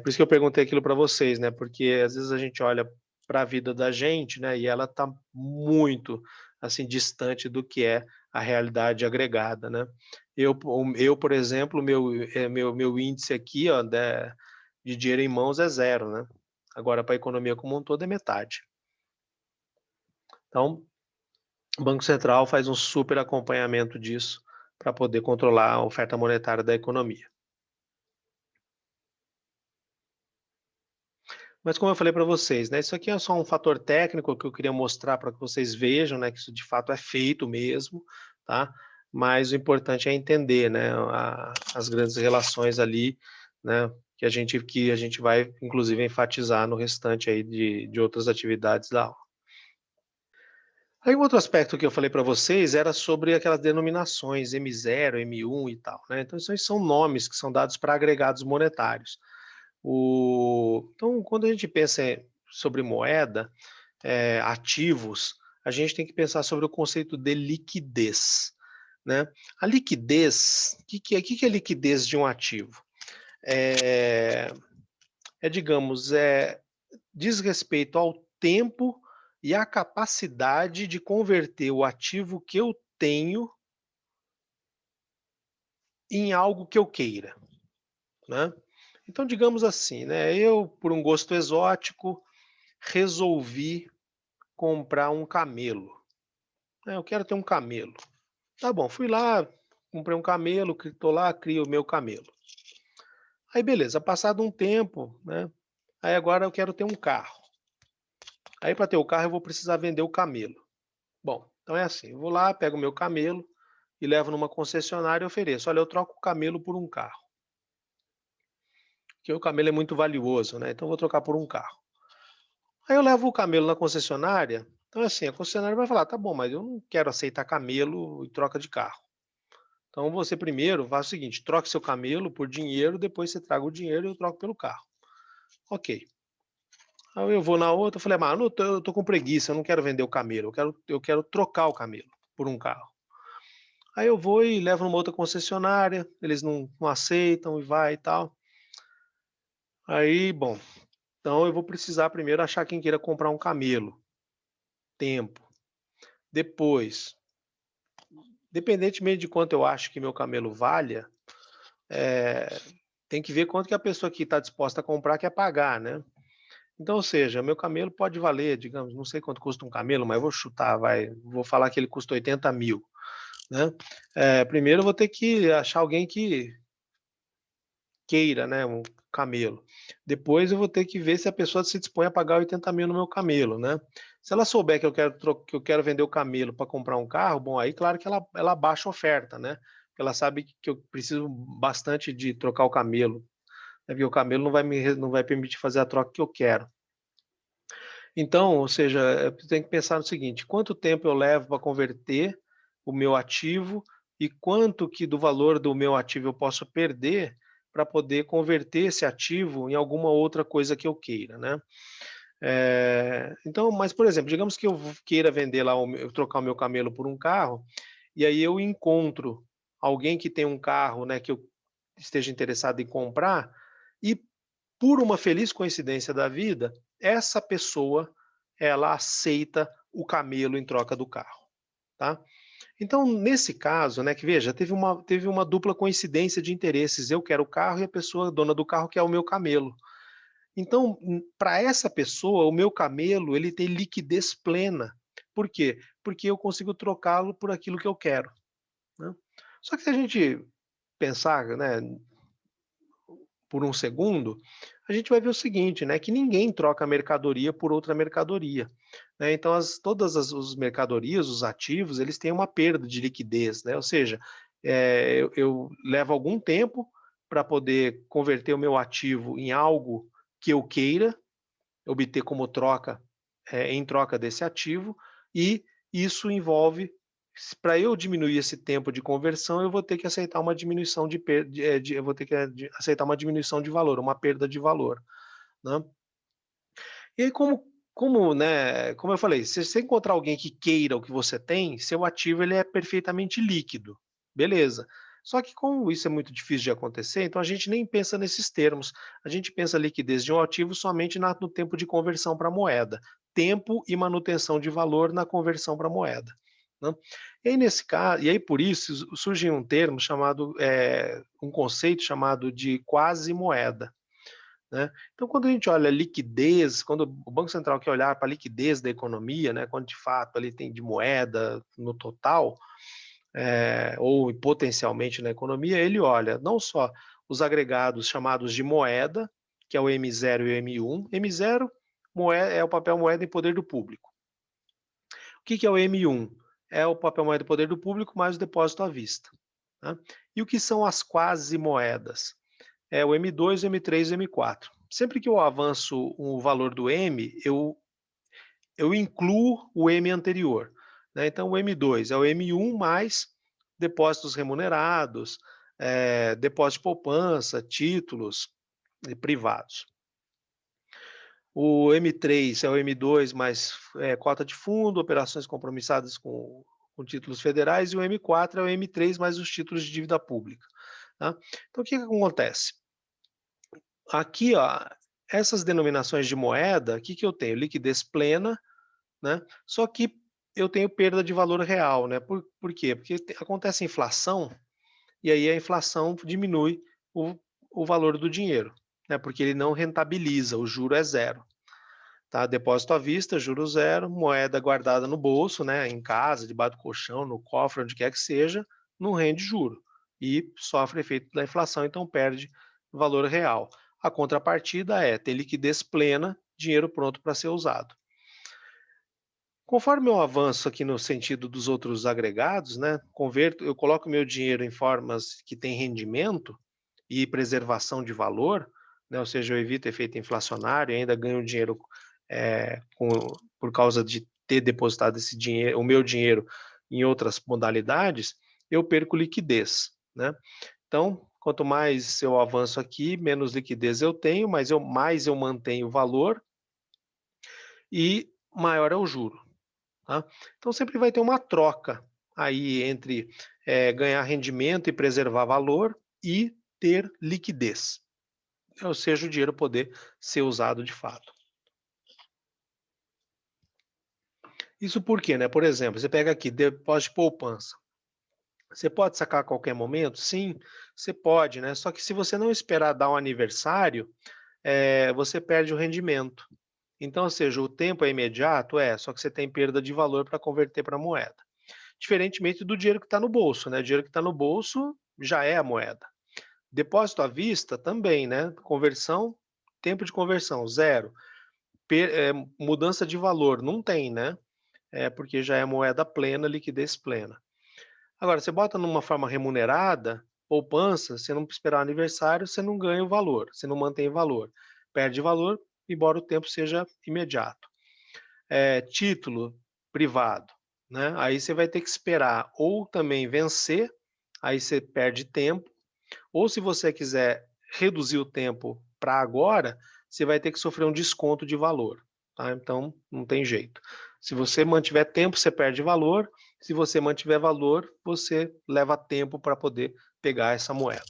Por isso que eu perguntei aquilo para vocês, né? Porque às vezes a gente olha para a vida da gente, né? E ela está muito assim distante do que é a realidade agregada, né? Por exemplo, meu índice aqui, ó, de dinheiro em mãos é zero, né? Agora para a economia como um todo é metade. Então, o Banco Central faz um super acompanhamento disso para poder controlar a oferta monetária da economia. Mas como eu falei para vocês, né, isso aqui é só um fator técnico que eu queria mostrar para que vocês vejam, né, que isso de fato é feito mesmo, tá? Mas o importante é entender, né, as grandes relações ali, né, que a gente vai inclusive enfatizar no restante aí de outras atividades da aula. Aí um outro aspecto que eu falei para vocês era sobre aquelas denominações M0, M1 e tal, né? Então, isso aí são nomes que são dados para agregados monetários. Então, quando a gente pensa sobre moeda, ativos, a gente tem que pensar sobre o conceito de liquidez, né? A liquidez, que é a liquidez de um ativo? É, digamos, diz respeito ao tempo e à capacidade de converter o ativo que eu tenho em algo que eu queira, né? Então, digamos assim, né? Eu, por um gosto exótico, resolvi comprar um camelo. Eu quero ter um camelo. Tá bom, fui lá, comprei um camelo, tô lá, crio o meu camelo. Aí beleza, passado um tempo, né? Aí agora eu quero ter um carro. Aí para ter o carro eu vou precisar vender o camelo. Bom, então é assim, eu vou lá, pego o meu camelo e levo numa concessionária e ofereço, olha, eu troco o camelo por um carro. Porque o camelo é muito valioso, né? Então eu vou trocar por um carro. Aí eu levo o camelo na concessionária, então assim, a concessionária vai falar, tá bom, mas eu não quero aceitar camelo em troca de carro. Então você primeiro faz o seguinte, troque seu camelo por dinheiro, depois você traga o dinheiro e eu troco pelo carro. Ok. Aí eu vou na outra, eu falei, mas eu tô com preguiça, eu não quero vender o camelo, eu quero trocar o camelo por um carro. Aí eu vou e levo numa outra concessionária, eles não aceitam e vai e tal. Aí, bom, então eu vou precisar primeiro achar quem queira comprar um camelo. Tempo. Depois, independentemente de quanto eu acho que meu camelo valha, é, tem que ver quanto que a pessoa que está disposta a comprar quer pagar, né? Então, ou seja, meu camelo pode valer, digamos, não sei quanto custa um camelo, mas vou chutar, vou falar que ele custa 80 mil, né? Primeiro eu vou ter que achar alguém que queira, né? camelo. Depois eu vou ter que ver se a pessoa se dispõe a pagar 80 mil no meu camelo, né? Se ela souber que que eu quero vender o camelo para comprar um carro, bom, aí claro que ela baixa a oferta, né? Porque ela sabe que eu preciso bastante de trocar o camelo, né? Porque o camelo não vai permitir fazer a troca que eu quero. Então, ou seja, tem que pensar no seguinte: quanto tempo eu levo para converter o meu ativo e quanto que do valor do meu ativo eu posso perder para poder converter esse ativo em alguma outra coisa que eu queira, né? Então, mas por exemplo, digamos que eu queira vender lá, trocar o meu camelo por um carro, e aí eu encontro alguém que tem um carro, né, que eu esteja interessado em comprar, e por uma feliz coincidência da vida, essa pessoa, ela aceita o camelo em troca do carro, tá? Então, nesse caso, né, que veja, teve uma dupla coincidência de interesses. Eu quero o carro e a pessoa, dona do carro, quer o meu camelo. Então, para essa pessoa, o meu camelo, ele tem liquidez plena. Por quê? Porque eu consigo trocá-lo por aquilo que eu quero, né? Só que se a gente pensar, né, por um segundo, a gente vai ver o seguinte, né, que ninguém troca mercadoria por outra mercadoria, né? Então todas as mercadorias, os ativos, eles têm uma perda de liquidez, né? Ou seja, eu levo algum tempo para poder converter o meu ativo em algo que eu queira obter como troca, em troca desse ativo, e isso envolve, para eu diminuir esse tempo de conversão, eu vou ter que aceitar uma diminuição eu vou ter que aceitar uma diminuição de valor, uma perda de valor, né? E aí né, como eu falei, se você encontrar alguém que queira o que você tem, seu ativo ele é perfeitamente líquido, beleza. Só que como isso é muito difícil de acontecer, então a gente nem pensa nesses termos. A gente pensa a liquidez de um ativo somente no tempo de conversão para moeda, tempo e manutenção de valor na conversão para moeda, né? E aí nesse caso, e aí por isso surge um termo chamado, um conceito chamado de quase moeda, né? Então, quando a gente olha liquidez, quando o Banco Central quer olhar para a liquidez da economia, né, quando de fato ali tem de moeda no total, ou potencialmente na economia, ele olha não só os agregados chamados de moeda, que é o M0 e o M1. M0 é o papel moeda em poder do público. O que é o M1? É o papel moeda em poder do público mais o depósito à vista, né? E o que são as quase moedas? É o M2, o M3 e o M4. Sempre que eu avanço o valor do M, eu incluo o M anterior, né? Então, o M2 é o M1 mais depósitos remunerados, depósito de poupança, títulos privados. O M3 é o M2 mais cota de fundo, operações compromissadas com títulos federais, e o M4 é o M3 mais os títulos de dívida pública, tá? Então, o que acontece? Aqui, ó, essas denominações de moeda, o que eu tenho? Liquidez plena, né? Só que eu tenho perda de valor real, né? Por quê? Porque acontece a inflação, e aí a inflação diminui o, o valor do dinheiro, né? Porque ele não rentabiliza, o juro é zero. Tá? Depósito à vista, juro zero, moeda guardada no bolso, né? Em casa, debaixo do colchão, no cofre, onde quer que seja, não rende juro. E sofre efeito da inflação, então perde valor real. A contrapartida é ter liquidez plena, dinheiro pronto para ser usado. Conforme eu avanço aqui no sentido dos outros agregados, né, eu coloco meu dinheiro em formas que têm rendimento e preservação de valor, né, ou seja, eu evito efeito inflacionário e ainda ganho dinheiro por causa de ter depositado esse dinheiro, o meu dinheiro em outras modalidades, eu perco liquidez, né? Então, quanto mais eu avanço aqui, menos liquidez eu tenho, mas mais eu mantenho o valor e maior é o juro, tá? Então sempre vai ter uma troca aí entre ganhar rendimento e preservar valor e ter liquidez, ou seja, o dinheiro poder ser usado de fato. Isso por quê, né? Por exemplo, você pega aqui depósito de poupança. Você pode sacar a qualquer momento? Sim, você pode, né? Só que se você não esperar dar um aniversário, você perde o rendimento. Então, ou seja, o tempo é imediato, só que você tem perda de valor para converter para moeda. Diferentemente do dinheiro que está no bolso, né? O dinheiro que está no bolso já é a moeda. Depósito à vista também, né? Conversão, tempo de conversão, zero. Mudança de valor, não tem, né? Porque já é moeda plena, liquidez plena. Agora, você bota numa forma remunerada, poupança, você não esperar o aniversário, você não ganha o valor, você não mantém valor. Perde valor, embora o tempo seja imediato. Título privado, né? Aí você vai ter que esperar ou também vencer, aí você perde tempo, ou se você quiser reduzir o tempo para agora, você vai ter que sofrer um desconto de valor, tá? Então, não tem jeito. Se você mantiver tempo, você perde valor. Se você mantiver valor, você leva tempo para poder pegar essa moeda,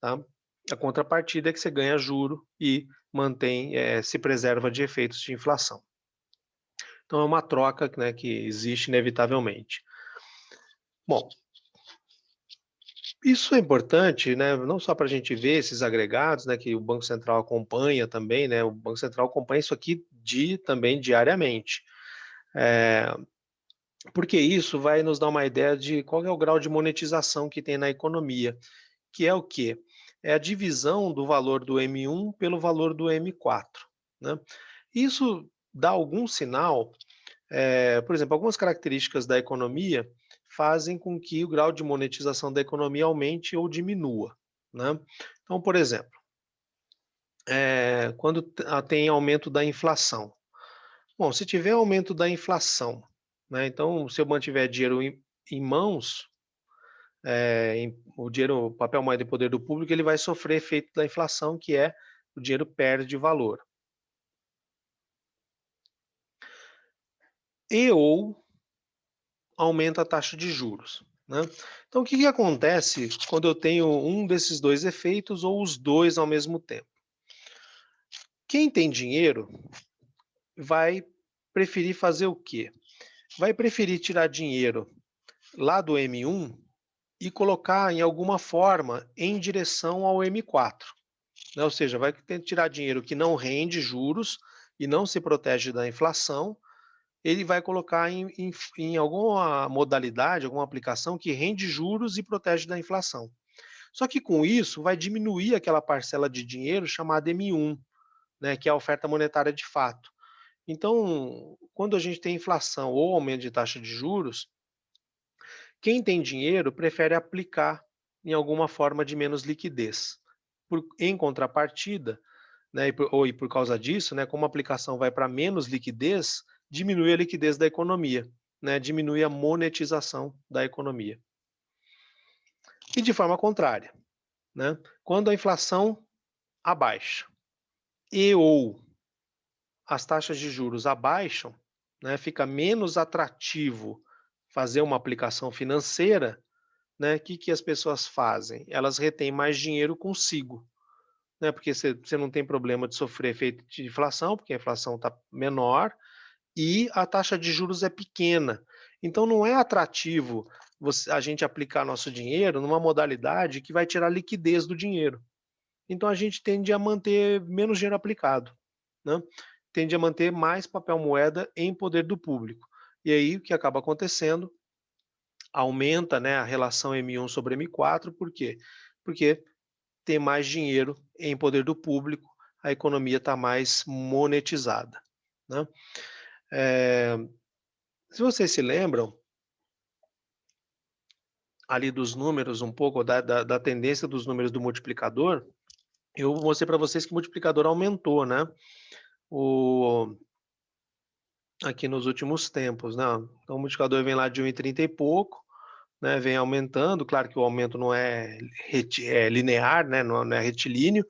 tá? A contrapartida é que você ganha juro e se preserva de efeitos de inflação. Então, é uma troca, né, que existe inevitavelmente. Bom, isso é importante, né, não só para a gente ver esses agregados, né, que o Banco Central acompanha também, né, o Banco Central acompanha isso aqui também diariamente. Porque isso vai nos dar uma ideia de qual é o grau de monetização que tem na economia, que é o quê? É a divisão do valor do M1 pelo valor do M4, né? Isso dá algum sinal, por exemplo, algumas características da economia fazem com que o grau de monetização da economia aumente ou diminua, né? Então, por exemplo, quando tem aumento da inflação. Bom, se tiver aumento da inflação, né, então se eu mantiver dinheiro em mãos, o dinheiro, o papel moeda e poder do público, ele vai sofrer efeito da inflação, que é o dinheiro perde valor. E ou aumenta a taxa de juros, né? Então, o que que acontece quando eu tenho um desses dois efeitos ou os dois ao mesmo tempo? Quem tem dinheiro vai preferir fazer o quê? Vai preferir tirar dinheiro lá do M1 e colocar em alguma forma em direção ao M4, né? Ou seja, vai tirar dinheiro que não rende juros e não se protege da inflação, ele vai colocar em alguma modalidade, alguma aplicação que rende juros e protege da inflação. Só que com isso vai diminuir aquela parcela de dinheiro chamada M1, né, que é a oferta monetária de fato. Então, quando a gente tem inflação ou aumento de taxa de juros, quem tem dinheiro prefere aplicar em alguma forma de menos liquidez. Em contrapartida, né, e por causa disso, né, como a aplicação vai para menos liquidez, diminui a liquidez da economia, né, diminui a monetização da economia. E de forma contrária, né, quando a inflação abaixa e ou as taxas de juros abaixam, né, fica menos atrativo fazer uma aplicação financeira, né, que as pessoas fazem? Elas retêm mais dinheiro consigo, né, porque você não tem problema de sofrer efeito de inflação, porque a inflação está menor e a taxa de juros é pequena. Então não é atrativo a gente aplicar nosso dinheiro numa modalidade que vai tirar liquidez do dinheiro. Então a gente tende a manter menos dinheiro aplicado, né? Tende a manter mais papel moeda em poder do público. E aí o que acaba acontecendo? Aumenta, né, a relação M1 sobre M4, por quê? Porque tem mais dinheiro em poder do público, a economia está mais monetizada, né? Se vocês se lembram ali dos números, um pouco da tendência dos números do multiplicador, eu mostrei para vocês que o multiplicador aumentou, né? O, aqui nos últimos tempos, né? Então o multiplicador vem lá de 1,30 e pouco, né? Vem aumentando, claro que o aumento não é, linear, né? Não é retilíneo,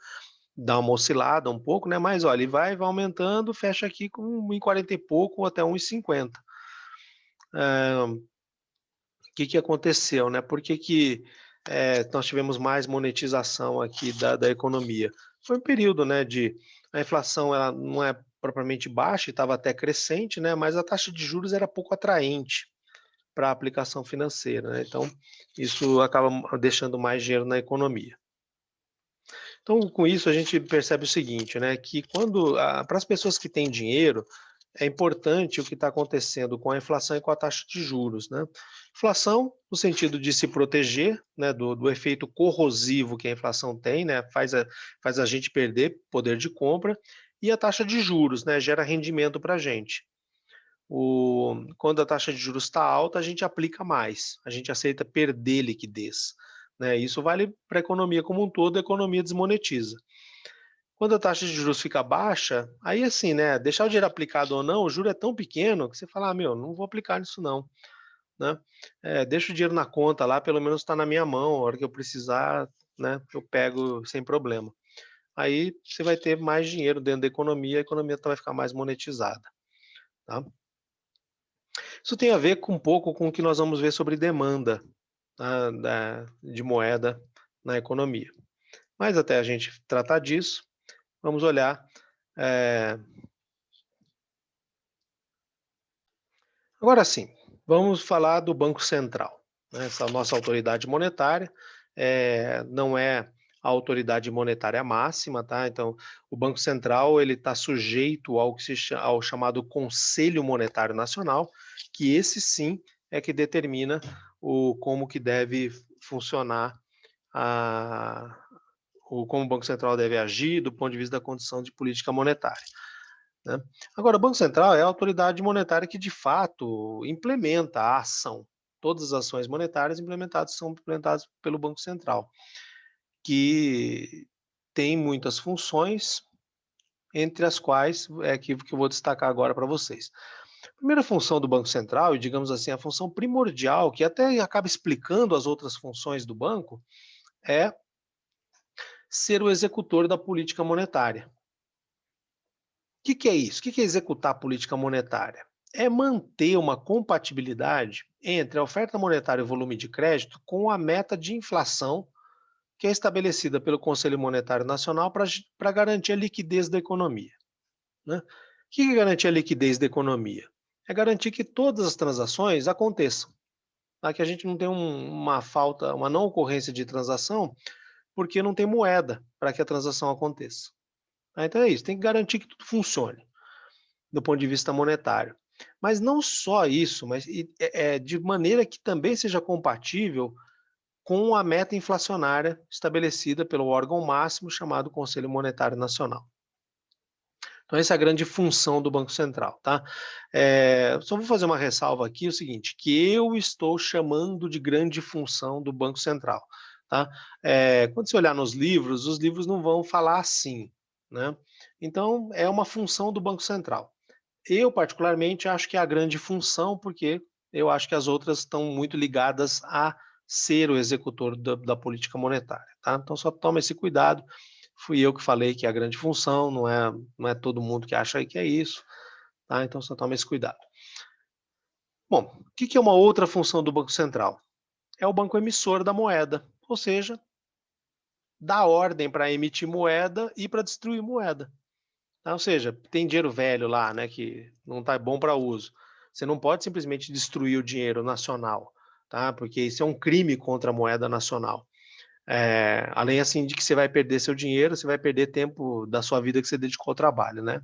dá uma oscilada um pouco, né? Mas olha, ele vai aumentando, fecha aqui com 1,40 e pouco ou até 1,50. O que aconteceu, né? Por que nós tivemos mais monetização aqui da economia? Foi um período, né, a inflação ela não é propriamente baixa, estava até crescente, né, mas a taxa de juros era pouco atraente para a aplicação financeira, né? Então, isso acaba deixando mais dinheiro na economia. Então, com isso, a gente percebe o seguinte, né, que para as pessoas que têm dinheiro, é importante o que está acontecendo com a inflação e com a taxa de juros, né? Inflação, no sentido de se proteger, né, do efeito corrosivo que a inflação tem, né, faz a gente perder poder de compra, e a taxa de juros, né, gera rendimento para a gente. Quando a taxa de juros está alta, a gente aplica mais, a gente aceita perder liquidez, né? Isso vale para a economia como um todo, a economia desmonetiza. Quando a taxa de juros fica baixa, aí assim, né, deixar o dinheiro aplicado ou não, o juro é tão pequeno que você fala: "Ah, meu, não vou aplicar nisso não", né. Deixa o dinheiro na conta lá, pelo menos está na minha mão, a hora que eu precisar, né, eu pego sem problema. Aí você vai ter mais dinheiro dentro da economia, a economia vai ficar mais monetizada, tá. Isso tem a ver com um pouco com o que nós vamos ver sobre demanda, de moeda na economia. Mas até a gente tratar disso, vamos olhar, eh agora sim, vamos falar do Banco Central, né, essa nossa autoridade monetária, não é a autoridade monetária máxima, tá, então o Banco Central ele está sujeito ao chamado Conselho Monetário Nacional, que esse sim é que determina como que deve funcionar a como o Banco Central deve agir do ponto de vista da condição de política monetária, né. Agora, o Banco Central é a autoridade monetária que, de fato, implementa a ação. Todas as ações monetárias implementadas são implementadas pelo Banco Central, que tem muitas funções, entre as quais é que eu vou destacar agora para vocês. A primeira função do Banco Central, e digamos assim, a função primordial, que até acaba explicando as outras funções do banco, é ser o executor da política monetária. Que é isso? Que é executar a política monetária? É manter uma compatibilidade entre a oferta monetária e o volume de crédito com a meta de inflação que é estabelecida pelo Conselho Monetário Nacional para garantir a liquidez da economia, né? O que é garantir a liquidez da economia? É garantir que todas as transações aconteçam, tá? Que a gente não tem uma falta, uma não ocorrência de transação, porque não tem moeda para que a transação aconteça. Tá? Então é isso, tem que garantir que tudo funcione do ponto de vista monetário. Mas não só isso, mas de maneira que também seja compatível com a meta inflacionária estabelecida pelo órgão máximo chamado Conselho Monetário Nacional. Então essa é a grande função do Banco Central, tá? Só vou fazer uma ressalva aqui, o seguinte, que eu estou chamando de grande função do Banco Central, tá? Quando você olhar nos livros, os livros não vão falar assim, né? Então é uma função do Banco Central. Eu, particularmente, acho que é a grande função, porque eu acho que as outras estão muito ligadas a ser o executor da política monetária, tá? Então só toma esse cuidado. Fui eu que falei que é a grande função, não é todo mundo que acha que é isso, tá? Então só toma esse cuidado. Bom, o que é uma outra função do Banco Central? É o banco emissor da moeda, ou seja, dá ordem para emitir moeda e para destruir moeda. Ou seja, tem dinheiro velho lá, né, que não está bom para uso. Você não pode simplesmente destruir o dinheiro nacional, tá? Porque isso é um crime contra a moeda nacional. Além assim de que você vai perder seu dinheiro, você vai perder tempo da sua vida que você dedicou ao trabalho, né?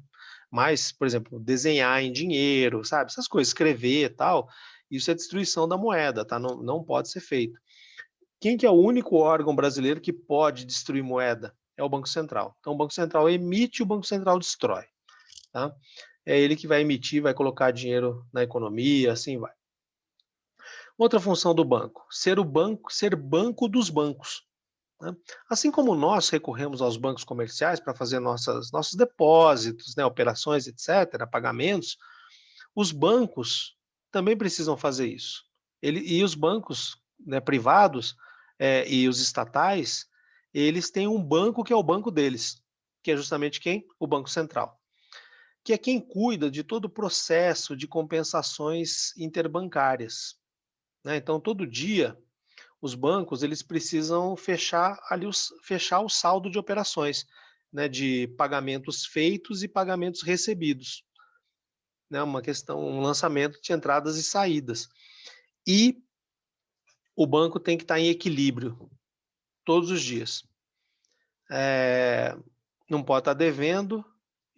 Mas, por exemplo, desenhar em dinheiro, sabe? Essas coisas, escrever e tal, isso é destruição da moeda, tá? Não, não pode ser feito. Quem que é o único órgão brasileiro que pode destruir moeda? É o Banco Central. Então, o Banco Central emite, o Banco Central destrói, tá? É ele que vai emitir, vai colocar dinheiro na economia, assim vai. Outra função do banco, ser banco dos bancos, né? Assim como nós recorremos aos bancos comerciais para fazer nossos depósitos, né, operações, etc., pagamentos, os bancos também precisam fazer isso. E os bancos, né, privados, e os estatais, eles têm um banco que é o banco deles, que é justamente quem? O Banco Central, que é quem cuida de todo o processo de compensações interbancárias, né? Então, todo dia, os bancos eles precisam fechar o saldo de operações, né, de pagamentos feitos e pagamentos recebidos, né, um lançamento de entradas e saídas. E o banco tem que estar em equilíbrio todos os dias. Não pode estar devendo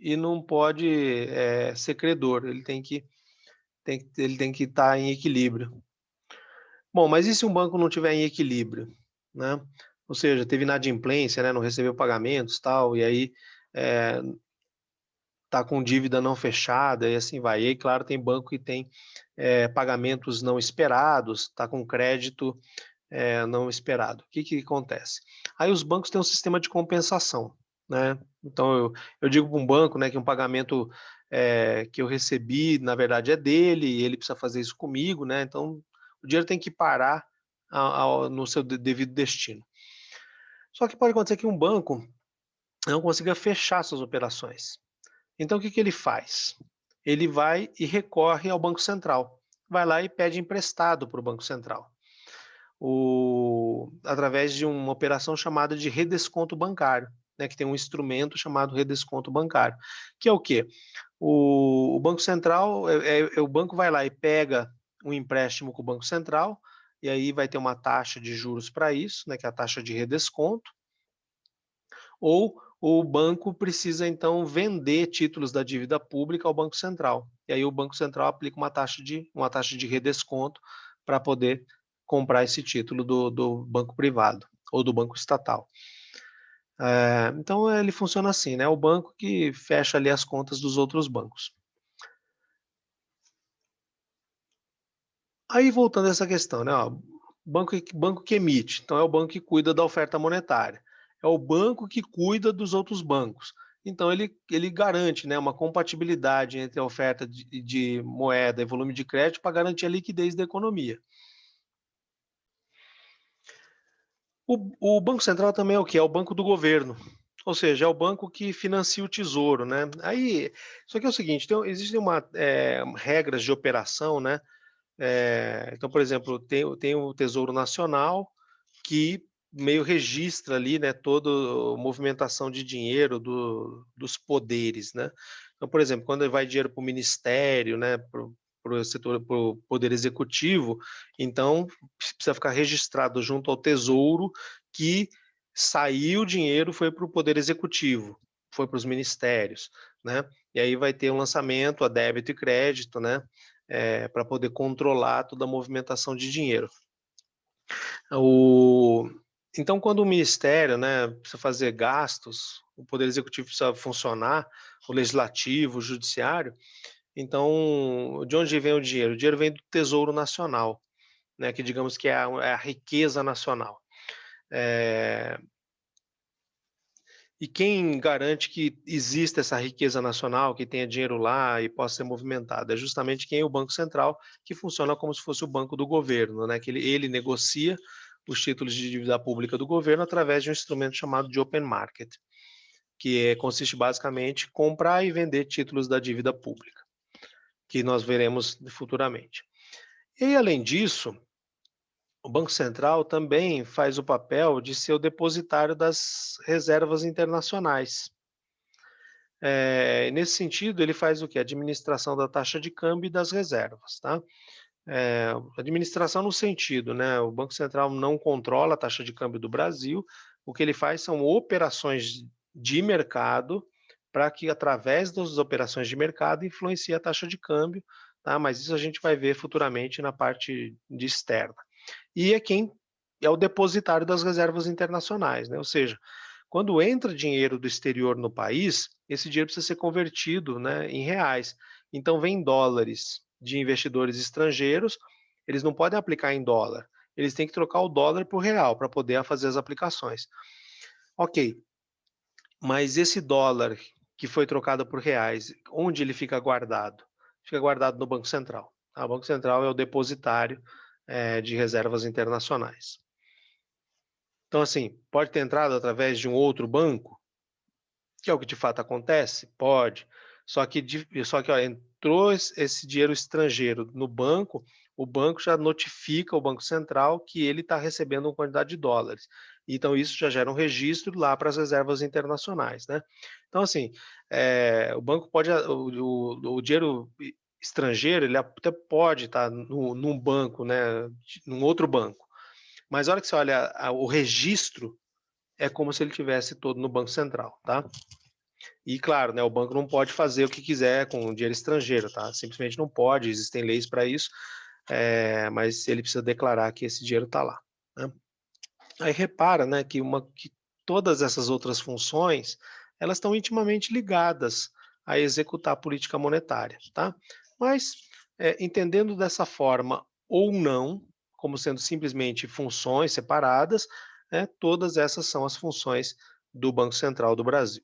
e não pode ser credor, ele tem que estar em equilíbrio. Bom, mas e se um banco não tiver em equilíbrio, né? Ou seja, teve inadimplência, né, não recebeu pagamentos, tal, e aí tá com dívida não fechada e assim vai. E aí, claro, tem banco que tem pagamentos não esperados, tá com crédito não esperado. O que que acontece? Aí os bancos têm um sistema de compensação, né? Então eu digo para um banco, né, que um pagamento que eu recebi, na verdade é dele, e ele precisa fazer isso comigo, né? Então o dinheiro tem que parar no seu devido destino. Só que pode acontecer que um banco não consiga fechar suas operações. Então o que que ele faz? Ele vai e recorre ao Banco Central. Vai lá e pede emprestado para o Banco Central. Através de uma operação chamada de redesconto bancário, né, que tem um instrumento chamado redesconto bancário, que é o quê? O Banco Central, o banco vai lá e pega um empréstimo com o Banco Central, e aí vai ter uma taxa de juros para isso, né, que é a taxa de redesconto, ou o banco precisa então vender títulos da dívida pública ao Banco Central. E aí o Banco Central aplica uma taxa de redesconto para poder comprar esse título do banco privado ou do banco estatal. Então ele funciona assim, né? O banco que fecha ali as contas dos outros bancos. Aí voltando a essa questão, né? Ó, banco que emite, então é o banco que cuida da oferta monetária. É o banco que cuida dos outros bancos. Então ele garante, né, uma compatibilidade entre a oferta de moeda e volume de crédito para garantir a liquidez da economia. O Banco Central também é o que? É o banco do governo. Ou seja, é o banco que financia o tesouro, né? Aí, só que é o seguinte, existem regras de operação, né? Então, por exemplo, tem o Tesouro Nacional, que meio registra ali, né, toda a movimentação de dinheiro dos poderes, né? Então, por exemplo, quando vai dinheiro para o ministério, né, para o setor, para o poder executivo, então precisa ficar registrado junto ao Tesouro que saiu o dinheiro, foi para o poder executivo, foi para os ministérios, né? E aí vai ter um lançamento a débito e crédito, né? Para poder controlar toda a movimentação de dinheiro. O Então, quando o ministério, né, precisa fazer gastos, o poder executivo precisa funcionar, o legislativo, o judiciário, então, de onde vem o dinheiro? O dinheiro vem do Tesouro Nacional, né, que digamos que é a riqueza nacional. E quem garante que exista essa riqueza nacional, que tenha dinheiro lá e possa ser movimentado? É justamente quem é o Banco Central, que funciona como se fosse o banco do governo, né? Que ele negocia os títulos de dívida pública do governo através de um instrumento chamado de open market, que consiste basicamente em comprar e vender títulos da dívida pública, que nós veremos futuramente. E além disso, o Banco Central também faz o papel de ser o depositário das reservas internacionais. Nesse sentido, ele faz o quê? Administração da taxa de câmbio e das reservas, tá? Administração no sentido, né? O Banco Central não controla a taxa de câmbio do Brasil, o que ele faz são operações de mercado para que, através das operações de mercado, influencie a taxa de câmbio, tá? Mas isso a gente vai ver futuramente na parte de externa. E é quem é o depositário das reservas internacionais, né? Ou seja, quando entra dinheiro do exterior no país, esse dinheiro precisa ser convertido, né, em reais. Então, vem dólares de investidores estrangeiros, eles não podem aplicar em dólar, eles têm que trocar o dólar por real para poder fazer as aplicações. Ok, mas esse dólar que foi trocado por reais, onde ele fica guardado? Fica guardado no Banco Central. Tá? O Banco Central é o depositário de reservas internacionais. Então, assim, pode ter entrado através de um outro banco, que é o que de fato acontece? Pode. Só que ó, entrou esse dinheiro estrangeiro no banco, o banco já notifica o Banco Central que ele está recebendo uma quantidade de dólares. Então, isso já gera um registro lá para as reservas internacionais, né? Então, assim, o banco pode, o dinheiro estrangeiro, ele até pode estar num banco, né, num outro banco. Mas a hora que você olha o registro, é como se ele tivesse todo no Banco Central, tá? E claro, né, o banco não pode fazer o que quiser com dinheiro estrangeiro, tá? Simplesmente não pode, existem leis para isso, mas ele precisa declarar que esse dinheiro está lá, né? Aí repara, né, que todas essas outras funções, elas estão intimamente ligadas a executar a política monetária, tá? Mas, entendendo dessa forma ou não, como sendo simplesmente funções separadas, né, todas essas são as funções do Banco Central do Brasil.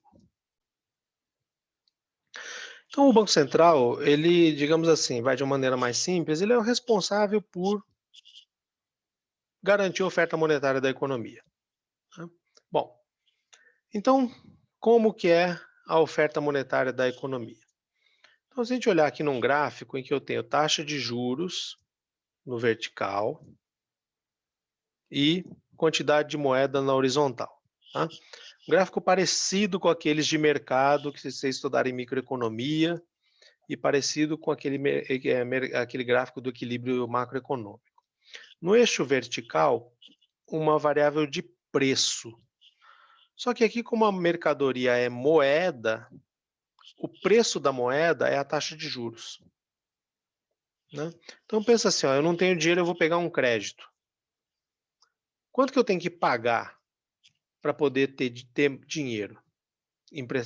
Então, o Banco Central, ele, digamos assim, vai de uma maneira mais simples, ele é o responsável por garantir a oferta monetária da economia, né? Bom, então, como que é a oferta monetária da economia? Então, se a gente olhar aqui num gráfico em que eu tenho taxa de juros no vertical e quantidade de moeda na horizontal, tá? Um gráfico parecido com aqueles de mercado que vocês estudarem em microeconomia e parecido com aquele gráfico do equilíbrio macroeconômico. No eixo vertical, uma variável de preço. Só que aqui, como a mercadoria é moeda, o preço da moeda é a taxa de juros, né? Então pensa assim, ó, eu não tenho dinheiro, eu vou pegar um crédito. Quanto que eu tenho que pagar para poder ter dinheiro,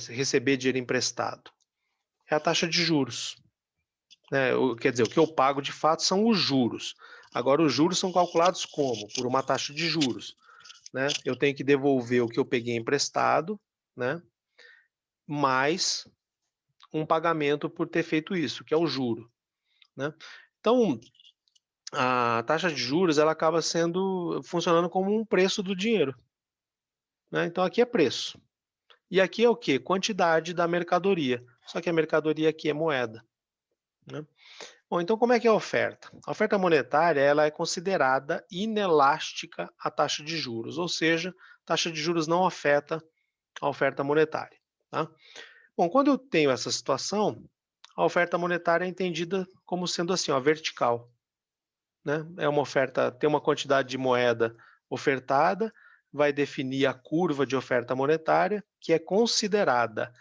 receber dinheiro emprestado? É a taxa de juros, né? Quer dizer, o que eu pago de fato são os juros. Agora, os juros são calculados como? Por uma taxa de juros, né? Eu tenho que devolver o que eu peguei emprestado, né? Mais um pagamento por ter feito isso, que é o juro, né? Então, a taxa de juros ela acaba funcionando como um preço do dinheiro, né? Então aqui é preço. E aqui é o quê? Quantidade da mercadoria. Só que a mercadoria aqui é moeda, né? Bom, então como é que é a oferta? A oferta monetária ela é considerada inelástica à taxa de juros, ou seja, a taxa de juros não afeta a oferta monetária, tá? Bom, quando eu tenho essa situação, a oferta monetária é entendida como sendo assim, ó, vertical, né? É uma oferta, tem uma quantidade de moeda ofertada, vai definir a curva de oferta monetária, que é considerada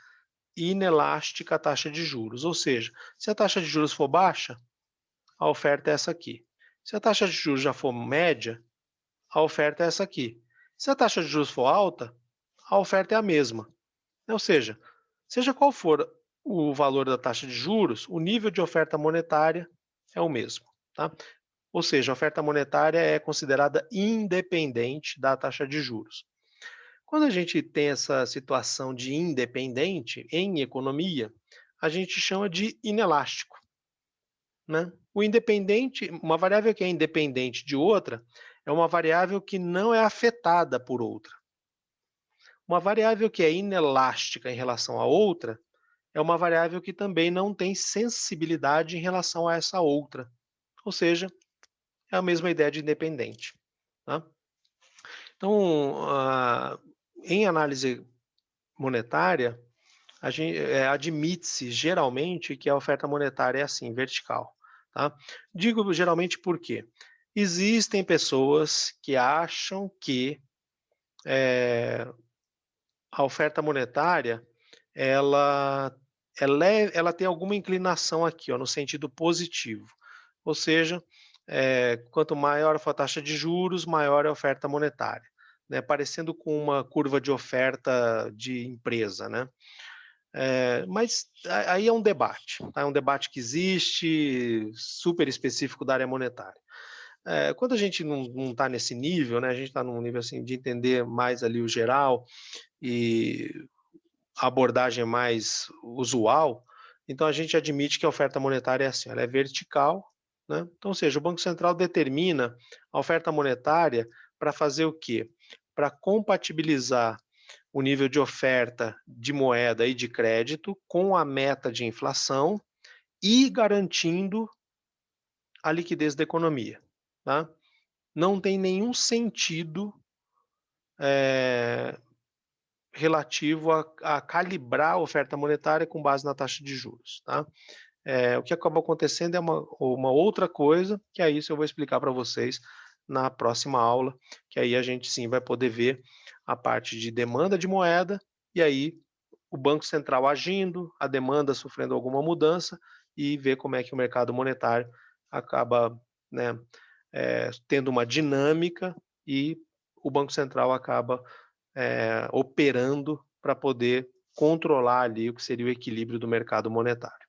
inelástica à taxa de juros. Ou seja, se a taxa de juros for baixa, a oferta é essa aqui. Se a taxa de juros já for média, a oferta é essa aqui. Se a taxa de juros for alta, a oferta é a mesma. Ou seja qual for o valor da taxa de juros, o nível de oferta monetária é o mesmo, tá? Ou seja, a oferta monetária é considerada independente da taxa de juros. Quando a gente tem essa situação de independente em economia, a gente chama de inelástico, né? O independente, uma variável que é independente de outra, é uma variável que não é afetada por outra. Uma variável que é inelástica em relação a outra é uma variável que também não tem sensibilidade em relação a essa outra. Ou seja, é a mesma ideia de independente, tá? Então, em análise monetária, admite-se geralmente que a oferta monetária é assim, vertical, tá? Digo geralmente porque existem pessoas que acham que a oferta monetária ela, ela tem alguma inclinação aqui, ó, no sentido positivo. Ou seja, quanto maior for a taxa de juros, maior é a oferta monetária, né? Parecendo com uma curva de oferta de empresa, né? Mas aí é um debate, tá? É um debate que existe, super específico da área monetária. Quando a gente não está nesse nível, né? A gente está num nível assim de entender mais ali o geral e a abordagem mais usual, então a gente admite que a oferta monetária é assim, ela é vertical, né? Então, ou seja, o Banco Central determina a oferta monetária para fazer o quê? Para compatibilizar o nível de oferta de moeda e de crédito com a meta de inflação e garantindo a liquidez da economia, tá? Não tem nenhum sentido relativo a calibrar a oferta monetária com base na taxa de juros, tá? O que acaba acontecendo é uma outra coisa, que é isso eu vou explicar para vocês na próxima aula, que aí a gente sim vai poder ver a parte de demanda de moeda e aí o Banco Central agindo, a demanda sofrendo alguma mudança e ver como é que o mercado monetário acaba, né, tendo uma dinâmica e o Banco Central acaba operando para poder controlar ali o que seria o equilíbrio do mercado monetário.